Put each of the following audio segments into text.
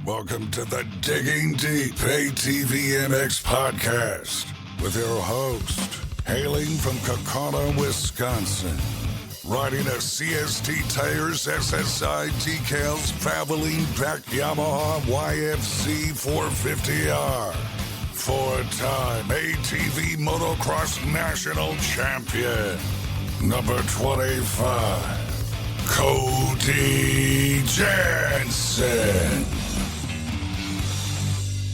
Welcome to the Digging Deep ATVMX Podcast with your host, hailing from Kaukauna, Wisconsin, riding a CST Tires SSI Decals Valvoline Back Yamaha YFC 450R, four-time ATV Motocross National Champion, number 25, Cody Jansen.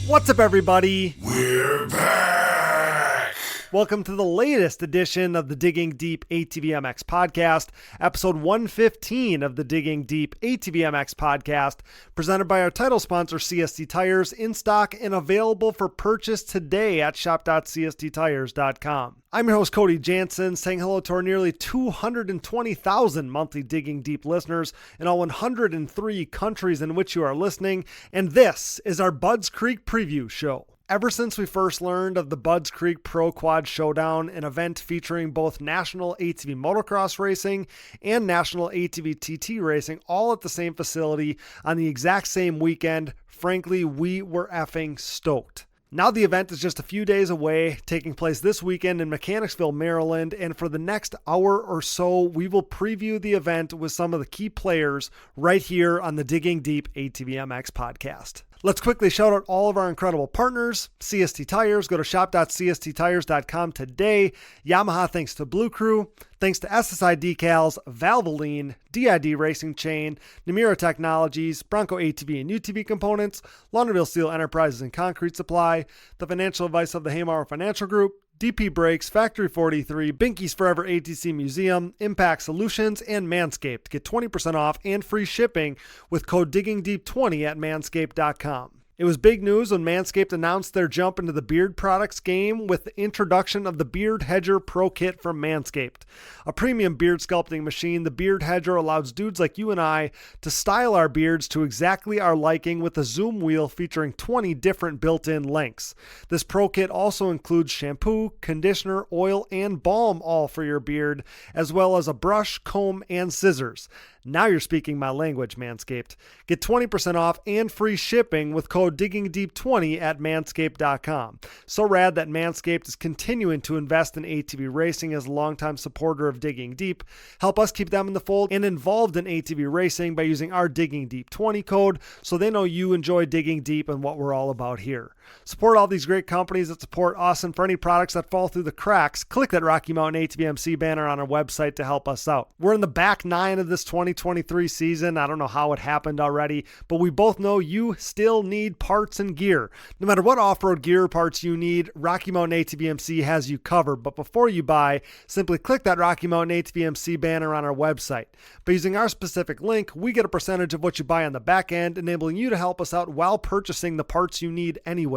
What's up, everybody? We're back! Welcome to the latest edition of the Digging Deep ATVMX Podcast, episode 115 of the Digging Deep ATVMX Podcast, presented by our title sponsor, CST Tires, in stock and available for purchase today at shop.csttires.com. I'm your host, Cody Jansen, saying hello to our nearly 220,000 monthly Digging Deep listeners in all 103 countries in which you are listening, and this is our Budds Creek preview show. Ever since we first learned of the Budds Creek Pro Quad Showdown, an event featuring both National ATV Motocross racing and National ATV TT racing all at the same facility on the exact same weekend, frankly, we were effing stoked. Now the event is just a few days away, taking place this weekend in Mechanicsville, Maryland, and for the next hour or so, we will preview the event with some of the key players right here on the Digging Deep ATVMX podcast. Let's quickly shout out all of our incredible partners. CST Tires, go to shop.csttires.com today. Yamaha, thanks to Blue Crew. Thanks to SSI Decals, Valvoline, DID Racing Chain, Namura Technologies, Bronco ATV and UTV Components, Launderville Steel Enterprises and Concrete Supply, the financial advice of the Haymauer Financial Group, DP Brakes, Factory 43, Binky's Forever ATC Museum, Impact Solutions, and Manscaped. Get 20% off and free shipping with code DIGGINGDEEP20 at manscaped.com. It was big news when Manscaped announced their jump into the beard products game with the introduction of the Beard Hedger Pro Kit from Manscaped. A premium beard sculpting machine, the Beard Hedger allows dudes like you and I to style our beards to exactly our liking with a zoom wheel featuring 20 different built-in lengths. This Pro Kit also includes shampoo, conditioner, oil, and balm, all for your beard, as well as a brush, comb, and scissors. Now you're speaking my language, Manscaped. Get 20% off and free shipping with code DIGGINGDEEP20 at manscaped.com. So rad that Manscaped is continuing to invest in ATV racing as a longtime supporter of Digging Deep. Help us keep them in the fold and involved in ATV racing by using our Digging Deep 20 code so they know you enjoy digging deep and what we're all about here. Support all these great companies that support us, and for any products that fall through the cracks, click that Rocky Mountain ATVMC banner on our website to help us out. We're in the back nine of this 2023 season. I don't know how it happened already, but we both know you still need parts and gear. No matter what off-road gear parts you need, Rocky Mountain ATVMC has you covered. But before you buy, simply click that Rocky Mountain ATVMC banner on our website. By using our specific link, we get a percentage of what you buy on the back end, enabling you to help us out while purchasing the parts you need anyway.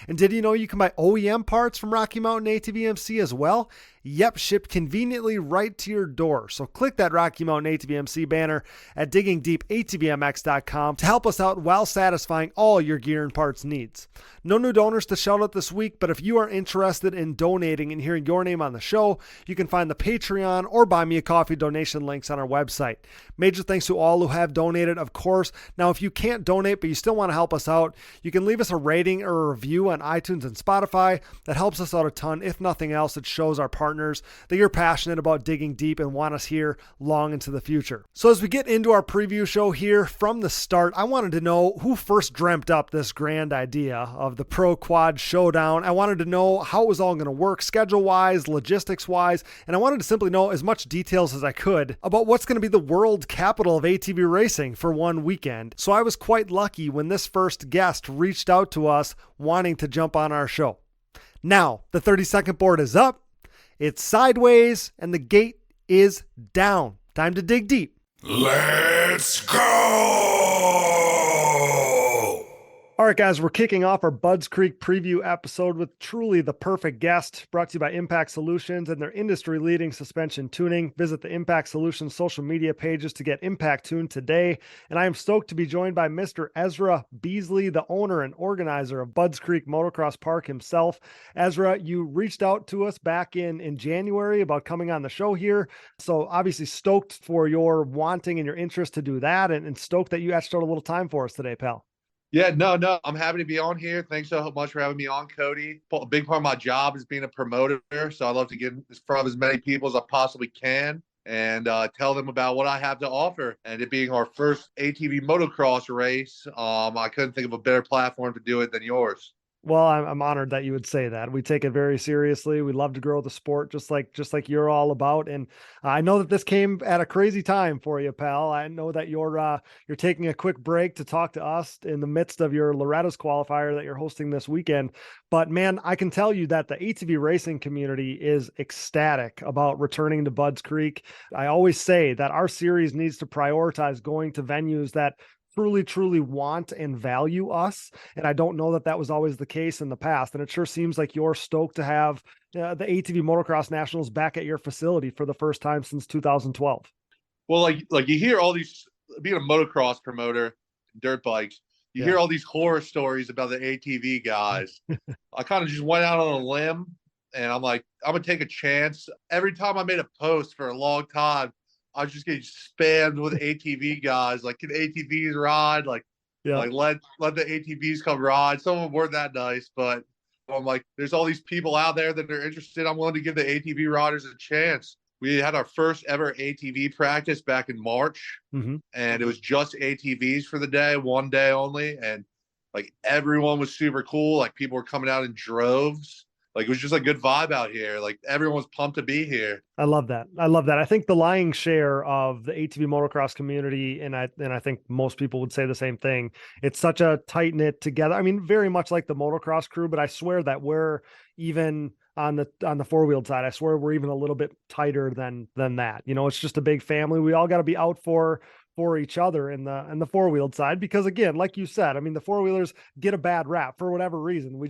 And did you know you can buy OEM parts from Rocky Mountain ATVMC as well? Yep, shipped conveniently right to your door. So click that Rocky Mountain ATVMC banner at diggingdeepatvmx.com to help us out while satisfying all your gear and parts needs. No new donors to shout out this week, but if you are interested in donating and hearing your name on the show, you can find the Patreon or Buy Me a Coffee donation links on our website. Major thanks to all who have donated, of course. Now, if you can't donate, but you still want to help us out, you can leave us a rating or a review on iTunes and Spotify. That helps us out a ton. If nothing else, it shows our partners that you're passionate about digging deep and want us here long into the future. So as we get into our preview show here, from the start, I wanted to know who first dreamt up this grand idea of the Pro Quad Showdown. I wanted to know how it was all going to work schedule-wise, logistics-wise, and I wanted to simply know as much details as I could about what's going to be the world capital of ATV racing for one weekend. So I was quite lucky when this first guest reached out to us wanting to jump on our show. Now, the 30-second board is up. It's sideways and the gate is down. Time to dig deep. Let's go! All right, guys, we're kicking off our Budds Creek preview episode with truly the perfect guest, brought to you by Impact Solutions and their industry-leading suspension tuning. Visit the Impact Solutions social media pages to get Impact tuned today. And I am stoked to be joined by Mr. Ezra Beasley, the owner and organizer of Budds Creek Motocross Park himself. Ezra, you reached out to us back in January about coming on the show here. So obviously stoked for your wanting and your interest to do that, and stoked that you etched out a little time for us today, pal. Yeah, no, I'm happy to be on here. Thanks so much for having me on, Cody. A big part of my job is being a promoter, so I love to get in front of as many people as I possibly can and tell them about what I have to offer. And it being our first ATV motocross race, I couldn't think of a better platform to do it than yours. Well, I'm honored that you would say that. We take it very seriously. We love to grow the sport just like you're all about. And I know that this came at a crazy time for you, pal. I know that you're taking a quick break to talk to us in the midst of your Loretta's qualifier that you're hosting this weekend. But man, I can tell you that the ATV racing community is ecstatic about returning to Budds Creek. I always say that our series needs to prioritize going to venues that truly want and value us. And I don't know that that was always the case in the past. And it sure seems like you're stoked to have the ATV Motocross Nationals back at your facility for the first time since 2012. Well, like you hear all these, being a motocross promoter, dirt bikes, you hear all these horror stories about the ATV guys. I kind of just went out on a limb and I'm like, I'm gonna take a chance. Every time I made a post for a long time, I was just getting spammed with ATV guys. Like, can ATVs ride? Like let the ATVs come ride. Some of them weren't that nice, but I'm like, there's all these people out there that are interested. I'm willing to give the ATV riders a chance. We had our first ever ATV practice back in March, and it was just ATVs for the day, one day only. And like everyone was super cool. Like people were coming out in droves. Like it was just a good vibe out here. Like everyone was pumped to be here. I love that. I love that. I think the lion's share of the ATV motocross community, and I think most people would say the same thing. It's such a tight knit together. I mean, very much like the motocross crew, but I swear that we're even on the four-wheeled side. I swear we're even a little bit tighter than that. You know, it's just a big family. We all got to be out for each other in the four-wheeled side, because again, like you said, I mean, the four-wheelers get a bad rap for whatever reason. We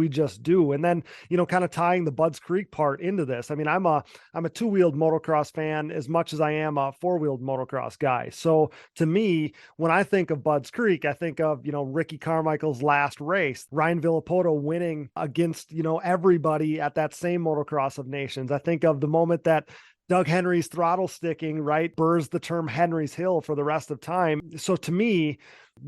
just do. And then, you know, kind of tying the Budds Creek part into this. I mean, I'm a two-wheeled motocross fan as much as I am a four-wheeled motocross guy. So to me, when I think of Budds Creek, I think of, you know, Ricky Carmichael's last race, Ryan Villapoto winning against, you know, everybody at that same Motocross of Nations. I think of the moment that Doug Henry's throttle sticking, right, burrs the term Henry's Hill for the rest of time. So to me,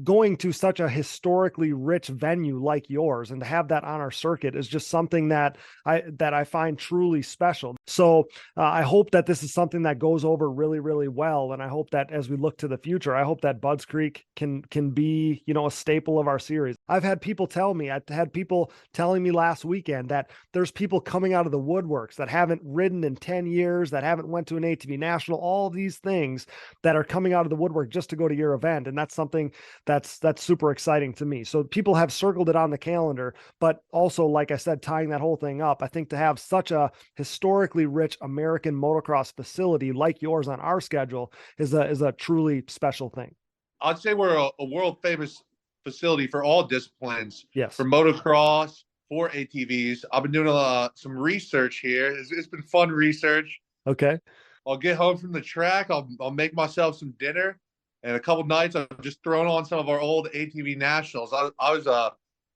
going to such a historically rich venue like yours and to have that on our circuit is just something that I find truly special. So I hope that this is something that goes over really well. And I hope that as we look to the future, I hope that Budds Creek can be, you know, a staple of our series. I've had people telling me last weekend that there's people coming out of the woodworks that haven't ridden in 10 years, that haven't went to an ATV National, all these things that are coming out of the woodwork just to go to your event. And that's something that's super exciting to me. So people have circled it on the calendar, but also, like I said, tying that whole thing up, I think to have such a historically rich American motocross facility like yours on our schedule is a truly special thing. I'd say we're a world famous facility for all disciplines. Yes. For motocross, for ATVs. I've been doing some research here. It's been fun research. Okay. I'll get home from the track. I'll make myself some dinner. And a couple nights, I've just thrown on some of our old ATV Nationals. I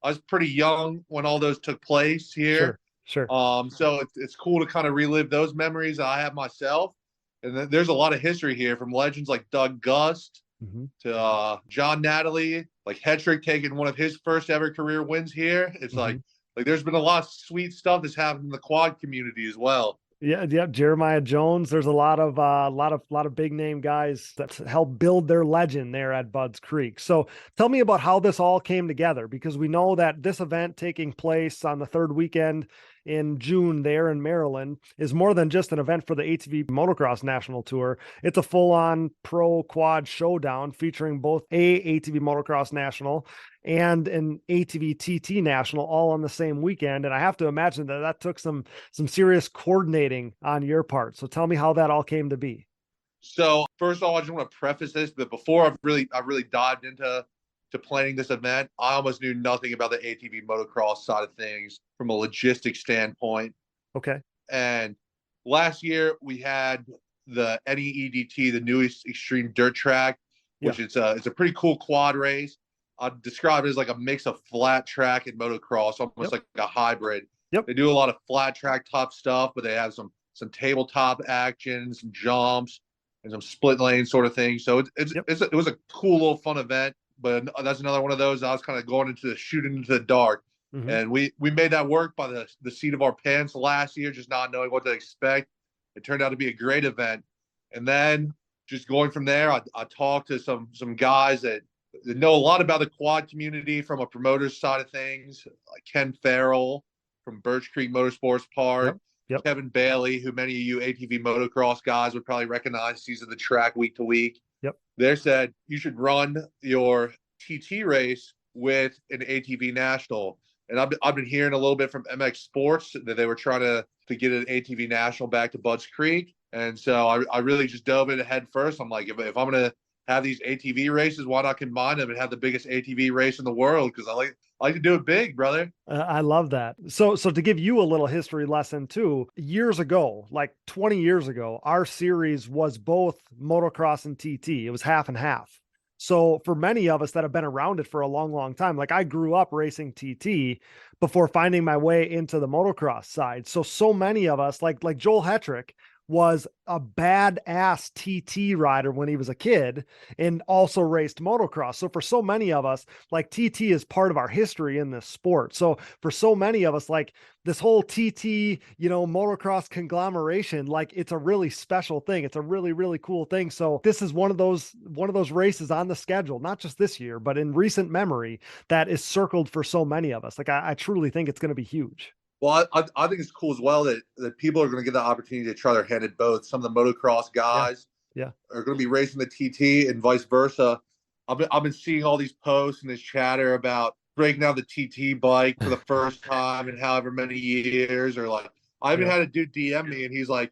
was pretty young when all those took place here. Sure. So it's cool to kind of relive those memories that I have myself. And then there's a lot of history here, from legends like Doug Gust to John Natalie, like Hetrick taking one of his first ever career wins here. It's like there's been a lot of sweet stuff that's happened in the quad community as well. Yeah. Jeremiah Jones. There's a lot of big name guys that helped build their legend there at Budds Creek. So tell me about how this all came together, because we know that this event taking place on the third weekend in June there in Maryland is more than just an event for the ATV Motocross National Tour. It's a full-on pro quad showdown featuring both a ATV Motocross National and an ATV TT National all on the same weekend. And I have to imagine that took some serious coordinating on your part. So tell me how that all came to be. So first of all, I just want to preface this, but before I really dived into planning this event, I almost knew nothing about the ATV motocross side of things from a logistics standpoint. Okay. And last year we had the NEEDT, the newest extreme dirt track, which it's a pretty coll quad race. I'd describe it as like a mix of flat track and motocross, almost like a hybrid. They do a lot of flat track top stuff, but they have some tabletop action, some jumps, and some split lane sort of thing. So it was a cool little fun event. but that's another one of those. I was kind of going into shooting into the dark. Mm-hmm. And we made that work by the seat of our pants last year, just not knowing what to expect. It turned out to be a great event. And then just going from there, I talked to some guys that know a lot about the quad community from a promoter's side of things, like Ken Farrell from Birch Creek Motorsports Park, Yep. Kevin Bailey, who many of you ATV motocross guys would probably recognize. He's at the track week to week. Yep. They said you should run your TT race with an ATV National. And I've been hearing a little bit from MX Sports that they were trying to get an ATV National back to Budds Creek. And so I really just dove in head first. I'm like, if I'm going to have these ATV races, why not combine them and have the biggest ATV race in the world? Because I like to do it big, brother. I love that. So to give you a little history lesson too, years ago, like 20 years ago, our series was both motocross and TT. It was half and half. So for many of us that have been around it for a long, long time, like I grew up racing TT before finding my way into the motocross side. So many of us, like Joel Hetrick, was a badass TT rider when he was a kid and also raced motocross. So for so many of us, like TT is part of our history in this sport. So for so many of us, like this whole TT, motocross conglomeration, like it's a really special thing. It's a really, really cool thing. So this is one of those races on the schedule, not just this year, but in recent memory that is circled for so many of us. Like I truly think it's going to be huge. Well, I think it's cool as well that people are going to get the opportunity to try their hand at both. Some of the motocross guys are going to be racing the TT and vice versa. I've been seeing all these posts and this chatter about breaking out the TT bike for the first time in however many years. Or like, I even had a dude DM me and he's like,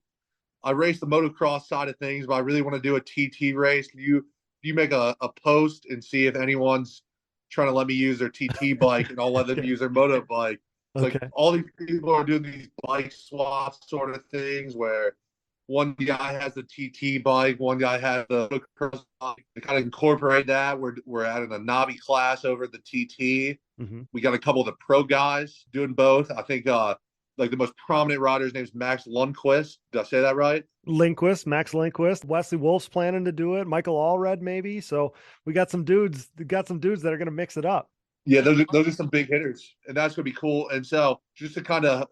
I race the motocross side of things, but I really want to do a TT race. Can you make a post and see if anyone's trying to let me use their TT bike and I'll let them use their moto bike. Like all these people are doing these bike swaps sort of things where one guy has the TT bike, one guy has the motocross bike. To kind of incorporate that, we're adding a knobby class over the TT. Mm-hmm. We got a couple of the pro guys doing both. I think like the most prominent rider's name is Max Lundquist. Did I say that right? Max Lindquist. Wesley Wolf's planning to do it. Michael Allred maybe. So we got some dudes that are going to mix it up. Yeah, those are some big hitters, and that's gonna be cool. And so, just to kind of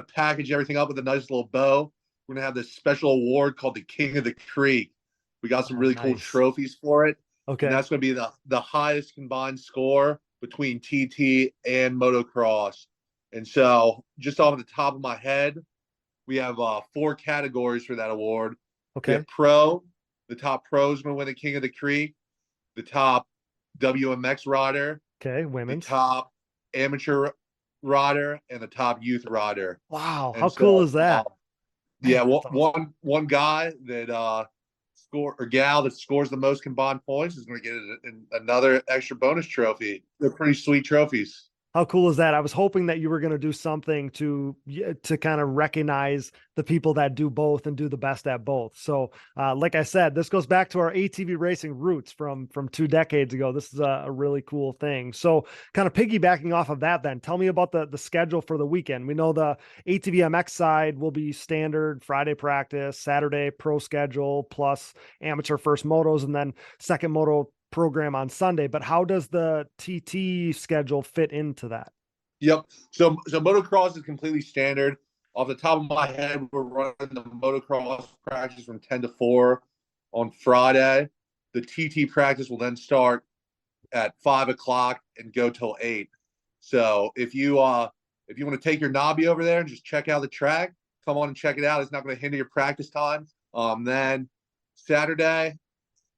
package everything up with a nice little bow, we're gonna have this special award called the King of the Creek. We got some really cool trophies for it. Okay, and that's gonna be the highest combined score between TT and motocross. And so, just off the top of my head, we have 4 categories for that award. Okay, we have pro. The top pro is gonna win the King of the Creek. The top WMX rider. Okay, women's. The top amateur rider and the top youth rider. Wow, how cool is that? Yeah, one guy that gal that scores the most combined points is going to get another extra bonus trophy. They're pretty sweet trophies. How cool is that? I was hoping that you were going to do something to kind of recognize the people that do both and do the best at both. So like I said, this goes back to our ATV racing roots from 2 decades ago. This is a really cool thing. So kind of piggybacking off of that, then tell me about the schedule for the weekend. We know the ATVMX side will be standard Friday practice, Saturday pro schedule, plus amateur first motos, and then second moto program on Sunday. But how does the TT schedule fit into that? Yep. So motocross is completely standard. Off the top of my head, we're running the motocross practice from 10 to 4 on Friday. The TT practice will then start at 5 o'clock and go till 8. So if you want to take your knobby over there and just check out the track, come on and check it out. It's not going to hinder your practice time. Then Saturday,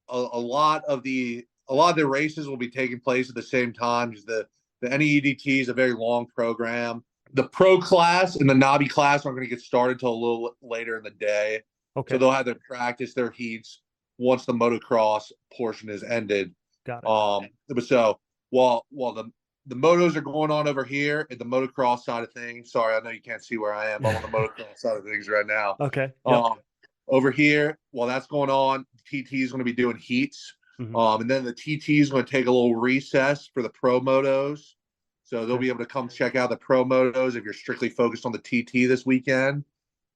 a lot of the races will be taking place at the same time because the NEDT is a very long program. The pro class and the knobby class aren't going to get started till a little later in the day. Okay. So they'll have their heats once the motocross portion is ended. Got it. But so while the motos are going on over here at the motocross side of things. Sorry, I know you can't see where I am. I'm on the motocross side of things right now. Okay. Yep. Over here, while that's going on, TT is going to be doing heats. Mm-hmm. And then the TT is going to take a little recess for the pro motos. So they'll be able to come check out the pro motos if you're strictly focused on the TT this weekend.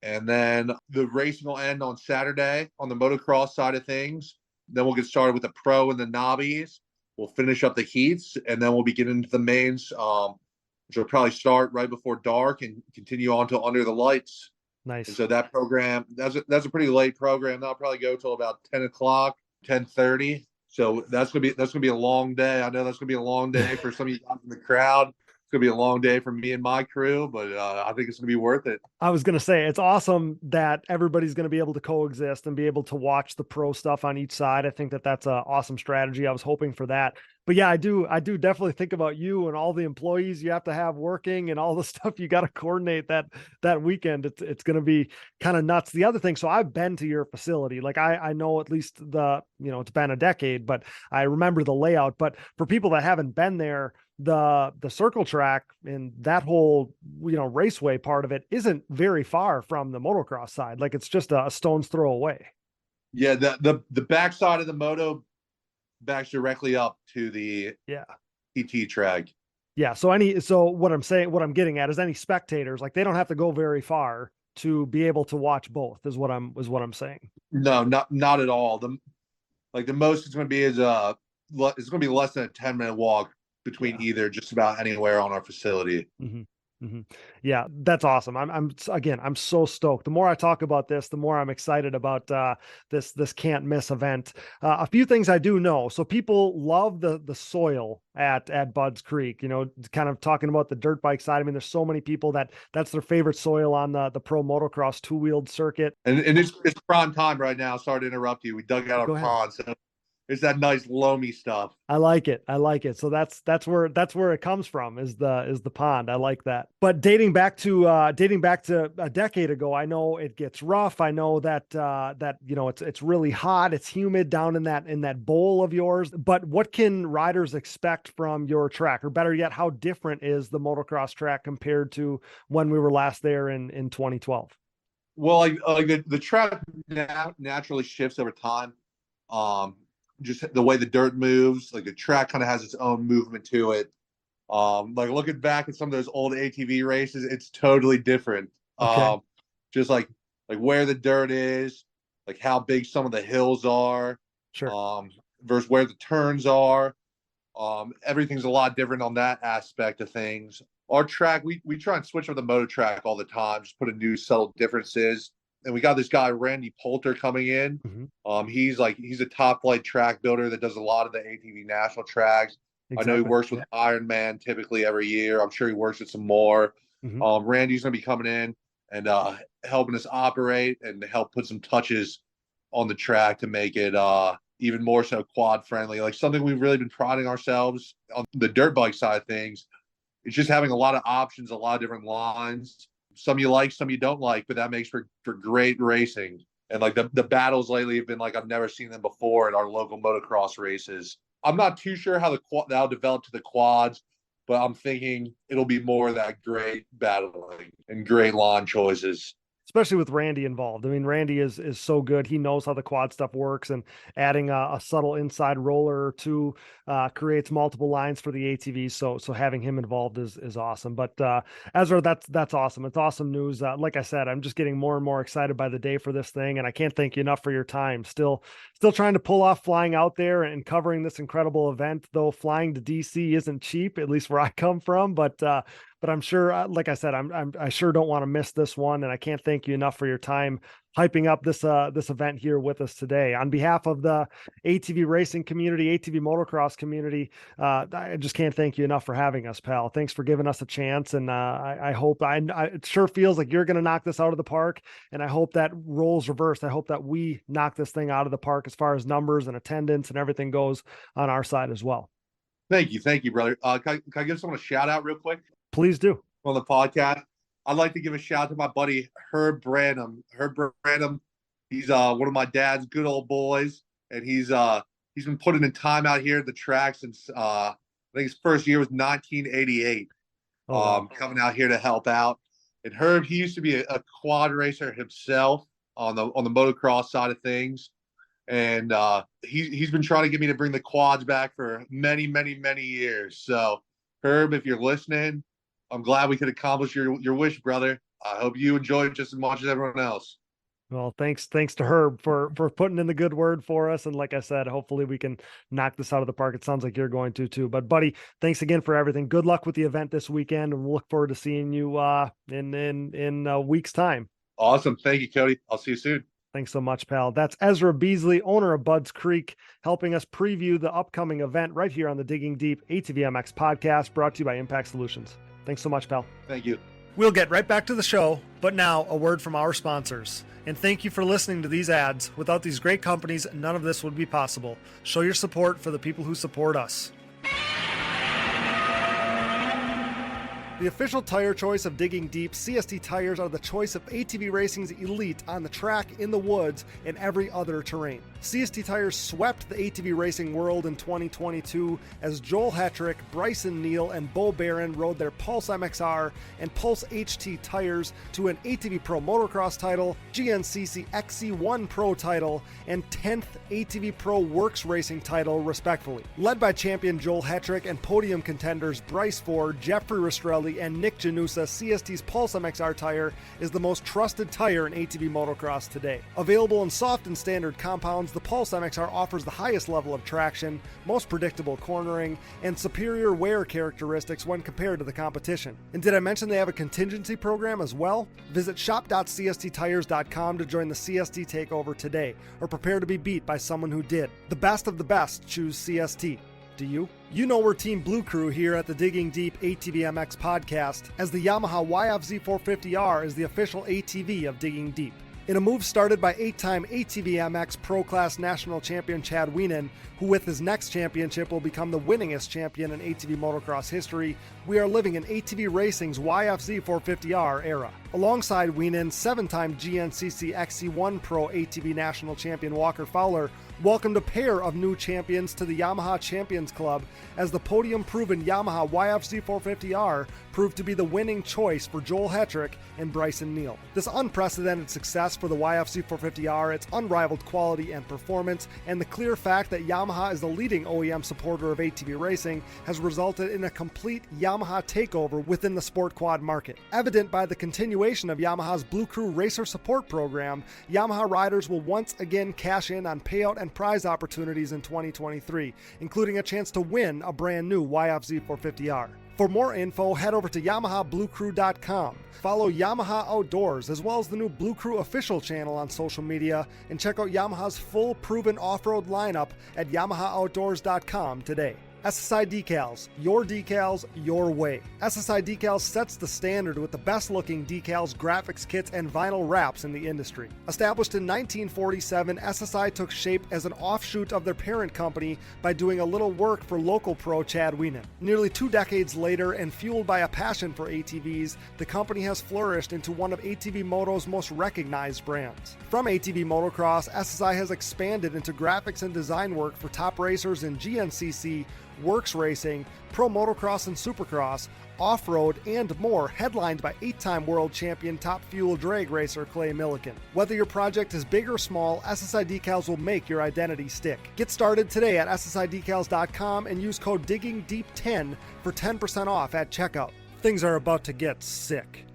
And then the racing will end on Saturday on the motocross side of things. Then we'll get started with the pro and the knobbies. We'll finish up the heats, and then we'll be getting into the mains, which will probably start right before dark and continue on till under the lights. Nice. And so that program, that's a pretty late program. That'll probably go till about 10 o'clock, 10:30. So that's gonna be a long day. I know that's gonna be a long day for some of you guys in the crowd. It's gonna be a long day for me and my crew, but I think it's gonna be worth it. I was going to say, it's awesome that everybody's going to be able to coexist and be able to watch the pro stuff on each side. I think that that's an awesome strategy. I was hoping for that. But yeah, I do definitely think about you and all the employees you have to have working and all the stuff you got to coordinate that weekend. It's going to be kind of nuts. The other thing, so I've been to your facility. Like I know at least it's been a decade, but I remember the layout. But for people that haven't been there, the circle track and that whole raceway part of it isn't very far from the motocross side. Like it's just a stone's throw away. Yeah, the backside of the moto backs directly up to the TT track. Yeah. So what I'm getting at is any spectators, like they don't have to go very far to be able to watch both is what I'm saying. No, not at all. The most it's going to be is it's going to be less than a 10-minute walk between either just about anywhere on our facility. Mm-hmm. Mm-hmm. Yeah, that's awesome. I'm so stoked. The more I talk about this, the more I'm excited about this can't miss event. A few things I do know. So people love the soil at Budds Creek, kind of talking about the dirt bike side. I mean, there's so many people that's their favorite soil on the pro motocross two-wheeled circuit. And it's prime time right now. Sorry to interrupt you. We dug out our pond, so it's that nice loamy stuff. I like it. So that's where it comes from is the pond. I like that. But dating back to a decade ago, I know it gets rough. I know that it's really hot. It's humid down in that bowl of yours. But what can riders expect from your track, or better yet, how different is the motocross track compared to when we were last there in 2012? Well, the track naturally shifts over time. Just the way the dirt moves, like the track kind of has its own movement to it. Like looking back at some of those old ATV races, it's totally different. Okay. Just like where the dirt is, like how big some of the hills are, sure. Versus where the turns are. Everything's a lot different on that aspect of things. Our track, we try and switch up the motor track all the time, just put in new subtle differences. And we got this guy, Randy Poulter, coming in. Mm-hmm. He's a top flight track builder that does a lot of the ATV national tracks. Exactly. I know he works with Ironman typically every year. I'm sure he works with some more. Mm-hmm. Randy's going to be coming in and helping us operate and help put some touches on the track to make it even more so quad friendly. Like something we've really been priding ourselves on the dirt bike side of things. It's just having a lot of options, a lot of different lines. Some you like, some you don't like, but that makes for great racing. And like the battles lately have been like I've never seen them before at our local motocross races. I'm not too sure how that'll develop to the quads, but I'm thinking it'll be more of that great battling and great line choices. Especially with Randy involved. I mean, Randy is so good. He knows how the quad stuff works, and adding a subtle inside roller or two creates multiple lines for the ATV. So having him involved is awesome. But Ezra, that's awesome. It's awesome news. Like I said, I'm just getting more and more excited by the day for this thing, and I can't thank you enough for your time. Still trying to pull off flying out there and covering this incredible event, though flying to DC isn't cheap, at least where I come from. But I'm sure, like I said, I sure don't want to miss this one, and I can't thank you enough for your time hyping up this event here with us today. On behalf of the ATV racing community, ATV motocross community, I just can't thank you enough for having us, pal. Thanks for giving us a chance, and I hope it sure feels like you're going to knock this out of the park, and I hope that roles reversed. I hope that we knock this thing out of the park as far as numbers and attendance and everything goes on our side as well. Thank you, brother. Can I give someone a shout out real quick? Please do. On the podcast, I'd like to give a shout out to my buddy Herb Branham. He's one of my dad's good old boys, and he's been putting in time out here at the track since I think his first year was 1988. Coming out here to help out. And Herb, he used to be a quad racer himself on the motocross side of things, and he's been trying to get me to bring the quads back for many years. So Herb, if you're listening, I'm glad we could accomplish your wish, brother. I hope you enjoy it just as much as everyone else. Well, thanks to Herb for putting in the good word for us. And like I said, hopefully we can knock this out of the park. It sounds like you're going to too. But buddy, thanks again for everything. Good luck with the event this weekend, and we'll look forward to seeing you in a week's time. Awesome. Thank you, Cody. I'll see you soon. Thanks so much, pal. That's Ezra Beasley, owner of Budds Creek, helping us preview the upcoming event right here on the Digging Deep ATVMX podcast, brought to you by Impact Solutions. Thanks so much, pal. Thank you. We'll get right back to the show, but now a word from our sponsors. And thank you for listening to these ads. Without these great companies, none of this would be possible. Show your support for the people who support us. The official tire choice of Digging Deep, CST tires are the choice of ATV racing's elite on the track, in the woods, and every other terrain. CST tires swept the ATV racing world in 2022 as Joel Hetrick, Bryson Neal, and Bo Barron rode their Pulse MXR and Pulse HT tires to an ATV Pro Motocross title, GNCC XC1 Pro title, and 10th ATV Pro Works Racing title, respectively. Led by champion Joel Hetrick and podium contenders Bryce Ford, Jeffrey Rastrelli, and Nick Janusa, CST's Pulse MXR tire is the most trusted tire in ATV motocross today. Available in soft and standard compounds, the Pulse MXR offers the highest level of traction, most predictable cornering, and superior wear characteristics when compared to the competition. And did I mention they have a contingency program as well? Visit shop.csttires.com to join the CST takeover today, or prepare to be beat by someone who did. The best of the best choose CST. Do you? You know we're Team Blue Crew here at the Digging Deep ATVMX podcast, as the Yamaha YFZ450R is the official ATV of Digging Deep. In a move started by 8-time ATVMX Pro Class National Champion Chad Wienen, who with his next championship will become the winningest champion in ATV motocross history, we are living in ATV racing's YFZ450R era. Alongside Wienen, 7-time GNCC XC1 Pro ATV National Champion Walker Fowler welcomed a pair of new champions to the Yamaha Champions Club, as the podium-proven Yamaha YFZ450R proved to be the winning choice for Joel Hetrick and Bryson Neal. This unprecedented success for the YFZ450R, its unrivaled quality and performance, and the clear fact that Yamaha is the leading OEM supporter of ATV racing has resulted in a complete Yamaha takeover within the sport quad market. Evident by the continuation of Yamaha's Blue Crew Racer Support Program, Yamaha riders will once again cash in on payout and prize opportunities in 2023, including a chance to win a brand new YFZ450R. For more info, head over to YamahaBlueCrew.com. Follow Yamaha Outdoors, as well as the new Blue Crew official channel on social media, and check out Yamaha's full proven off-road lineup at YamahaOutdoors.com today. SSI Decals, your way. SSI Decals sets the standard with the best looking decals, graphics kits, and vinyl wraps in the industry. Established in 1947, SSI took shape as an offshoot of their parent company by doing a little work for local pro Chad Wienen. Nearly 2 decades later, and fueled by a passion for ATVs, the company has flourished into one of ATV Moto's most recognized brands. From ATV Motocross, SSI has expanded into graphics and design work for top racers in GNCC, Works Racing, Pro Motocross and Supercross, off-road, and more, headlined by 8-time world champion top fuel drag racer Clay Milliken. Whether your project is big or small, SSI Decals will make your identity stick. Get started today at SSIDecals.com and use code DIGGINGDEEP10 for 10% off at checkout. Things are about to get sick.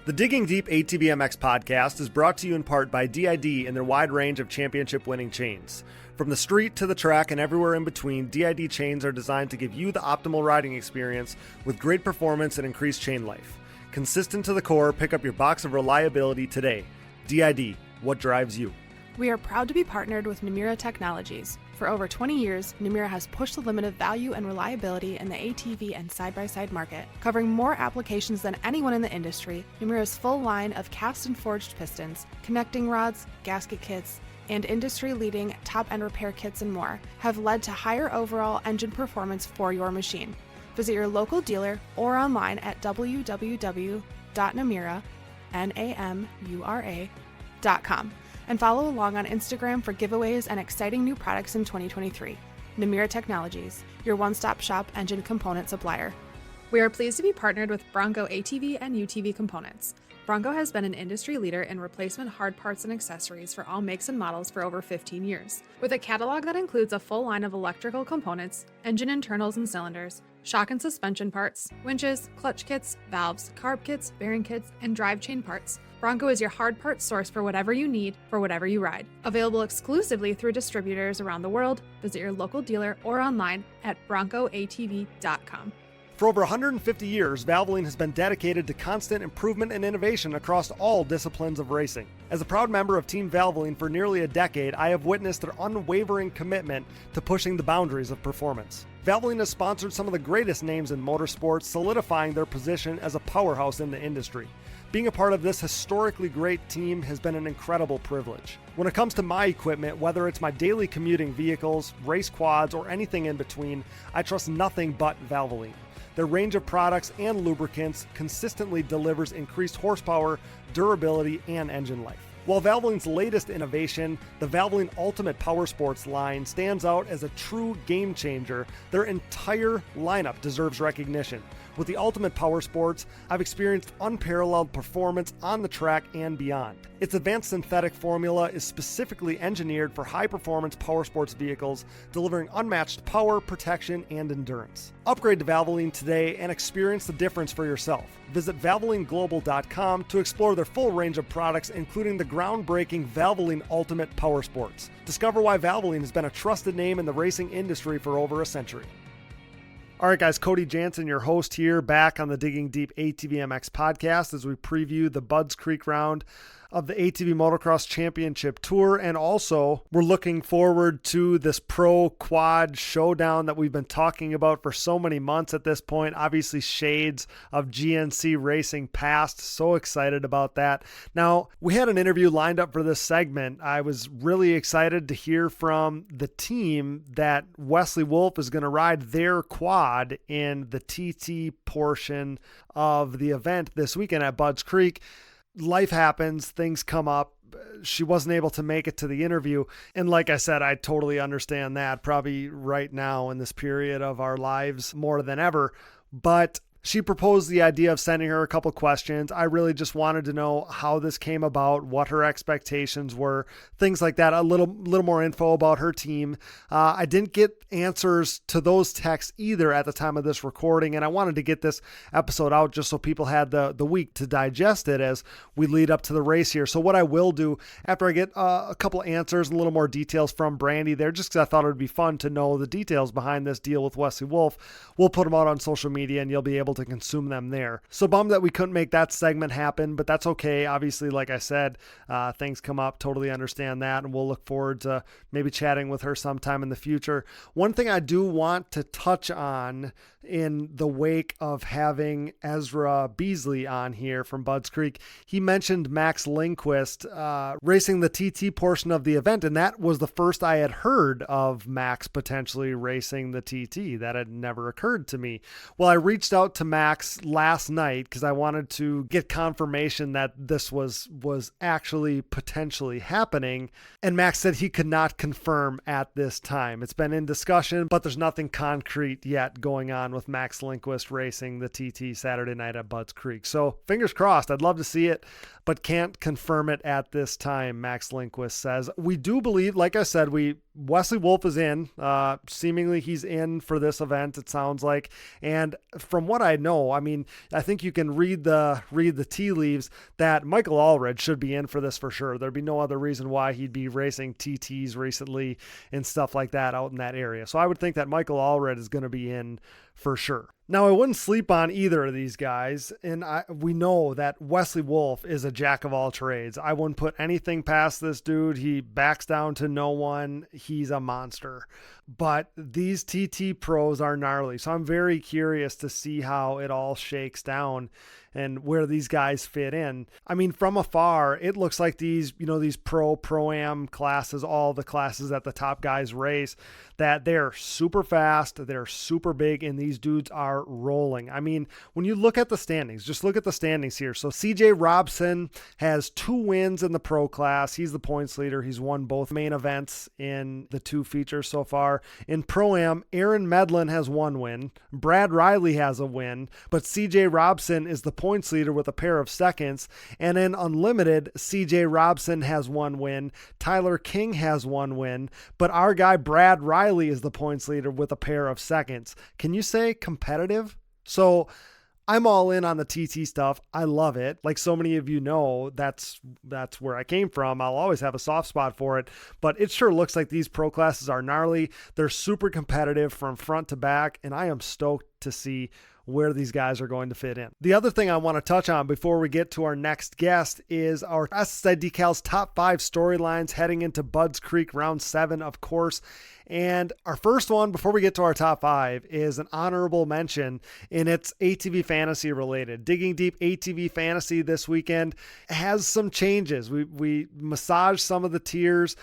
The Digging Deep ATVMX podcast is brought to you in part by DID and their wide range of championship-winning chains. From the street to the track and everywhere in between, DID chains are designed to give you the optimal riding experience with great performance and increased chain life. Consistent to the core, pick up your box of reliability today. DID, what drives you? We are proud to be partnered with Namura Technologies. For over 20 years, Namura has pushed the limit of value and reliability in the ATV and side-by-side market. Covering more applications than anyone in the industry, Namura's full line of cast and forged pistons, connecting rods, gasket kits, and industry-leading top-end repair kits and more have led to higher overall engine performance for your machine. Visit your local dealer or online at www.namura.com and follow along on Instagram for giveaways and exciting new products in 2023. Namura Technologies, your one-stop shop engine component supplier. We are pleased to be partnered with Bronco ATV and UTV Components. Bronco has been an industry leader in replacement hard parts and accessories for all makes and models for over 15 years. With a catalog that includes a full line of electrical components, engine internals and cylinders, shock and suspension parts, winches, clutch kits, valves, carb kits, bearing kits, and drive chain parts, Bronco is your hard parts source for whatever you need for whatever you ride. Available exclusively through distributors around the world. Visit your local dealer or online at broncoatv.com. For over 150 years, Valvoline has been dedicated to constant improvement and innovation across all disciplines of racing. As a proud member of Team Valvoline for nearly a decade, I have witnessed their unwavering commitment to pushing the boundaries of performance. Valvoline has sponsored some of the greatest names in motorsports, solidifying their position as a powerhouse in the industry. Being a part of this historically great team has been an incredible privilege. When it comes to my equipment, whether it's my daily commuting vehicles, race quads, or anything in between, I trust nothing but Valvoline. Their range of products and lubricants consistently delivers increased horsepower, durability, and engine life. While Valvoline's latest innovation, the Valvoline Ultimate Powersports line, stands out as a true game changer, their entire lineup deserves recognition. With the Ultimate Powersports, I've experienced unparalleled performance on the track and beyond. Its advanced synthetic formula is specifically engineered for high-performance powersports vehicles, delivering unmatched power, protection, and endurance. Upgrade to Valvoline today and experience the difference for yourself. Visit ValvolineGlobal.com to explore their full range of products, including the groundbreaking Valvoline Ultimate Powersports. Discover why Valvoline has been a trusted name in the racing industry for over a century. All right, guys, Cody Jansen, your host here, back on the Digging Deep ATVMX podcast as we preview the Budds Creek round of the ATV Motocross Championship Tour. And also, we're looking forward to this Pro Quad Showdown that we've been talking about for so many months at this point. Obviously, shades of GNC racing past. So excited about that. Now, we had an interview lined up for this segment. I was really excited to hear from the team that Wesley Wolf is going to ride their quad in the TT portion of the event this weekend at Budds Creek. Life happens, things come up. She wasn't able to make it to the interview. And like I said, I totally understand that, probably right now in this period of our lives more than ever. But she proposed the idea of sending her a couple questions. I really just wanted to know how this came about, what her expectations were, things like that. A little more info about her team. I didn't get answers to those texts either at the time of this recording, and I wanted to get this episode out just so people had the week to digest it as we lead up to the race here. So what I will do after I get a couple answers and a little more details from Brandy there, just because I thought it would be fun to know the details behind this deal with Wesley Wolf, we'll put them out on social media and you'll be able to consume them there. So bummed that we couldn't make that segment happen, but that's okay. Obviously, like I said, things come up, totally understand that, and we'll look forward to maybe chatting with her sometime in the future. One thing I do want to touch on in the wake of having Ezra Beasley on here from Budds Creek, he mentioned Max Lindquist racing the TT portion of the event, and that was the first I had heard of Max potentially racing the TT. That had never occurred to me. Well, I reached out to Max last night because I wanted to get confirmation that this was actually potentially happening, and Max said he could not confirm at this time. It's been in discussion, but there's nothing concrete yet going on with Max Lindquist racing the TT Saturday night at Budds Creek. So fingers crossed. I'd love to see it, but can't confirm it at this time, Max Lindquist says. We do believe, like I said, Wesley Wolf is in. Seemingly he's in for this event, it sounds like. And from what I know, I mean, I think you can read the tea leaves that Michael Allred should be in for this for sure. There'd be no other reason why he'd be racing TTs recently and stuff like that out in that area. So I would think that Michael Allred is going to be in for sure. Now, I wouldn't sleep on either of these guys, and we know that Wesley Wolf is a jack of all trades. I wouldn't put anything past this dude. He backs down to no one. He's a monster. But these TT pros are gnarly, so I'm very curious to see how it all shakes down and where these guys fit in. I mean, from afar, it looks like these pro-am classes, all the classes that the top guys race, that they're super fast, they're super big, and these dudes are rolling. I mean, when you look at the standings, just look at the standings here. So CJ Robson has 2 wins in the pro class. He's the points leader. He's won both main events in the 2 features so far. In Pro-Am, Aaron Medlin has 1 win. Brad Riley has a win, but CJ Robson is the points leader with a pair of seconds. And in Unlimited, CJ Robson has 1 win. Tyler King has 1 win, but our guy Brad Riley is the points leader with a pair of seconds. Can you say say competitive. So I'm all in on the TT stuff. I love it. Like so many of you know, that's where I came from. I'll always have a soft spot for it, but it sure looks like these pro classes are gnarly. They're super competitive from front to back, and I am stoked to see where these guys are going to fit in. The other thing I want to touch on before we get to our next guest is our SSI Decals top 5 storylines heading into Budds Creek round 7, of course. And our first one, before we get to our top 5, is an honorable mention, and it's ATV fantasy related. Digging Deep ATV Fantasy this weekend has some changes. We massaged some of the tiers.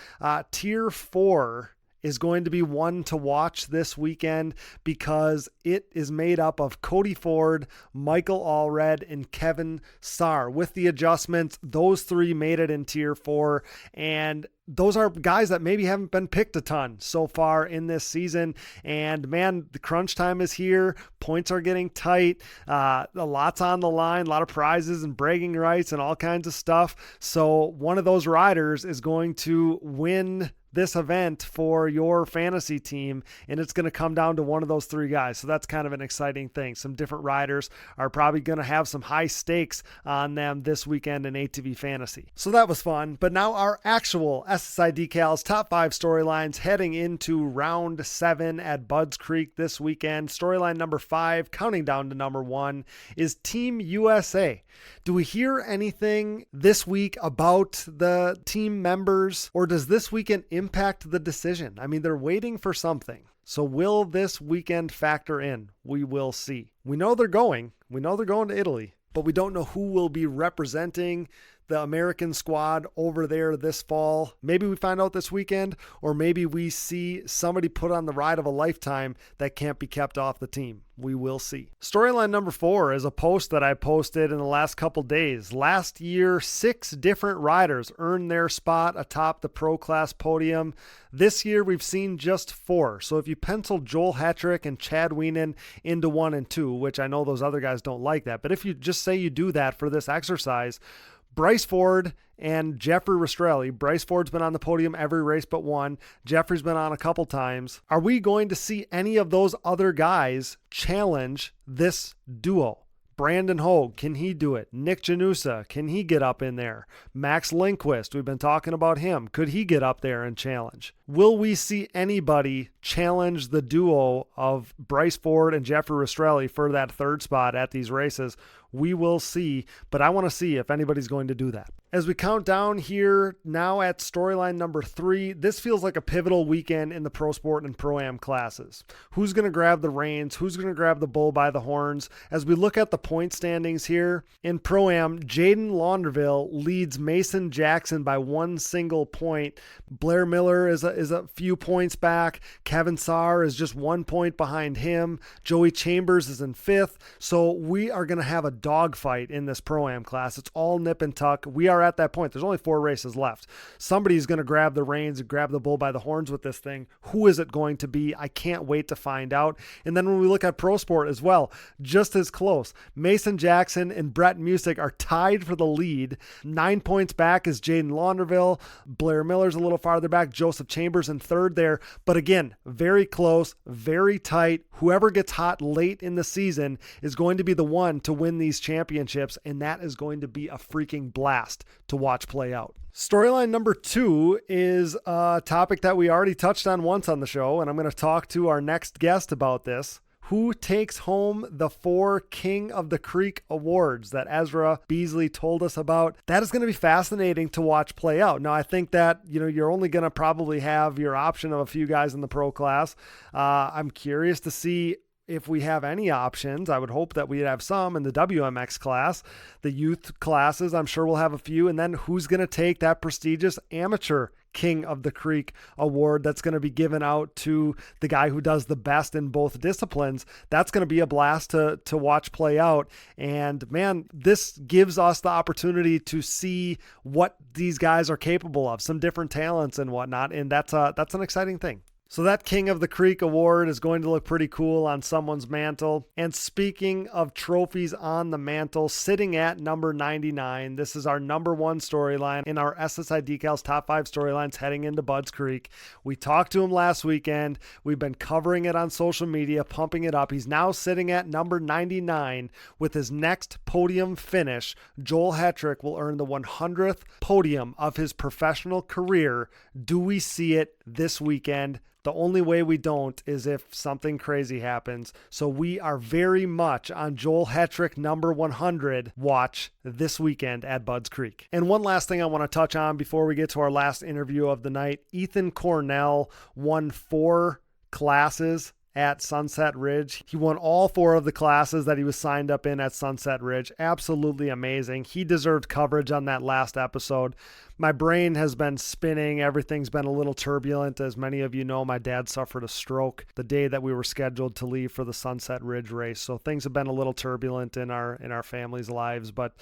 Tier 4 is going to be one to watch this weekend because it is made up of Cody Ford, Michael Allred, and Kevin Saar. With the adjustments, those 3 made it in Tier 4, and those are guys that maybe haven't been picked a ton so far in this season. And man, the crunch time is here. Points are getting tight. A lot's on the line, a lot of prizes and bragging rights and all kinds of stuff. So one of those riders is going to win this event for your fantasy team, and it's going to come down to one of those 3 guys. So that's kind of an exciting thing. Some different riders are probably going to have some high stakes on them this weekend in ATV fantasy. So that was fun. But now our actual SSI Decals top 5 storylines heading into round 7 at Budds Creek this weekend. Storyline number 5, counting down to number 1, is Team USA. Do we hear anything this week about the team members, or does this weekend impact the decision? I mean, they're waiting for something. So will this weekend factor in? We will see. We know they're going. We know they're going to Italy, but we don't know who will be representing the American squad over there this fall. Maybe we find out this weekend, or maybe we see somebody put on the ride of a lifetime that can't be kept off the team. We will see. Storyline number 4 is a post that I posted in the last couple days. Last year, 6 different riders earned their spot atop the pro class podium. This year, we've seen just 4. So if you pencil Joel Hetrick and Chad Wienen into 1 and 2, which I know those other guys don't like that, but if you just say you do that for this exercise, Bryce Ford and Jeffrey Rastrelli. Bryce Ford's been on the podium every race but one. Jeffrey's been on a couple times. Are we going to see any of those other guys challenge this duo? Brandon Hogue, can he do it? Nick Janusa, can he get up in there? Max Lindquist, we've been talking about him. Could he get up there and challenge? Will we see anybody challenge the duo of Bryce Ford and Jeffrey Rastrelli for that 3rd spot at these races? We will see, but I want to see if anybody's going to do that. As we count down here now at storyline number 3, this feels like a pivotal weekend in the Pro Sport and Pro-Am classes. Who's going to grab the reins? Who's going to grab the bull by the horns? As we look at the point standings here, in Pro-Am, Jaden Launderville leads Mason Jackson by 1 single point. Blair Miller is a few points back. Kevin Saar is just 1 point behind him. Joey Chambers is in 5th. So we are going to have a dogfight in this Pro-Am class. It's all nip and tuck. We are at that point. There's only 4 races left. Somebody's going to grab the reins and grab the bull by the horns with this thing. Who is it going to be? I can't wait to find out. And then when we look at Pro Sport as well, just as close. Mason Jackson and Brett Musick are tied for the lead. 9 points back is Jaden Launderville. Blair Miller's a little farther back. Joseph Chambers in 3rd there. But again, very close, very tight. Whoever gets hot late in the season is going to be the one to win these championships, and that is going to be a freaking blast to watch play out. Storyline number 2 is a topic that we already touched on once on the show, and I'm going to talk to our next guest about this. Who takes home the 4 King of the Creek awards that Ezra Beasley told us about? That is going to be fascinating to watch play out. Now, I think that, you're only going to probably have your option of a few guys in the pro class. I'm curious to see if we have any options. I would hope that we'd have some in the WMX class. The youth classes, I'm sure we'll have a few. And then who's going to take that prestigious amateur King of the Creek award that's going to be given out to the guy who does the best in both disciplines? That's going to be a blast to watch play out. And man, this gives us the opportunity to see what these guys are capable of, some different talents and whatnot. And that's an exciting thing. So that King of the Creek award is going to look pretty cool on someone's mantle. And speaking of trophies on the mantle, sitting at number 99, this is our number one storyline in our SSI Decals Top 5 storylines heading into Budds Creek. We talked to him last weekend. We've been covering it on social media, pumping it up. He's now sitting at number 99 with his next podium finish. Joel Hetrick will earn the 100th podium of his professional career. Do we see it this weekend? The only way we don't is if something crazy happens. So we are very much on Joel Hetrick number 100 watch this weekend at Budds Creek. And one last thing I want to touch on before we get to our last interview of the night. Ethan Cornell won 4 classes at Sunset Ridge. He won all 4 of the classes that he was signed up in at Sunset Ridge. Absolutely amazing. He deserved coverage on that last episode. My brain has been spinning. Everything's been a little turbulent. As many of you know, my dad suffered a stroke the day that we were scheduled to leave for the Sunset Ridge race. So things have been a little turbulent in our family's lives, but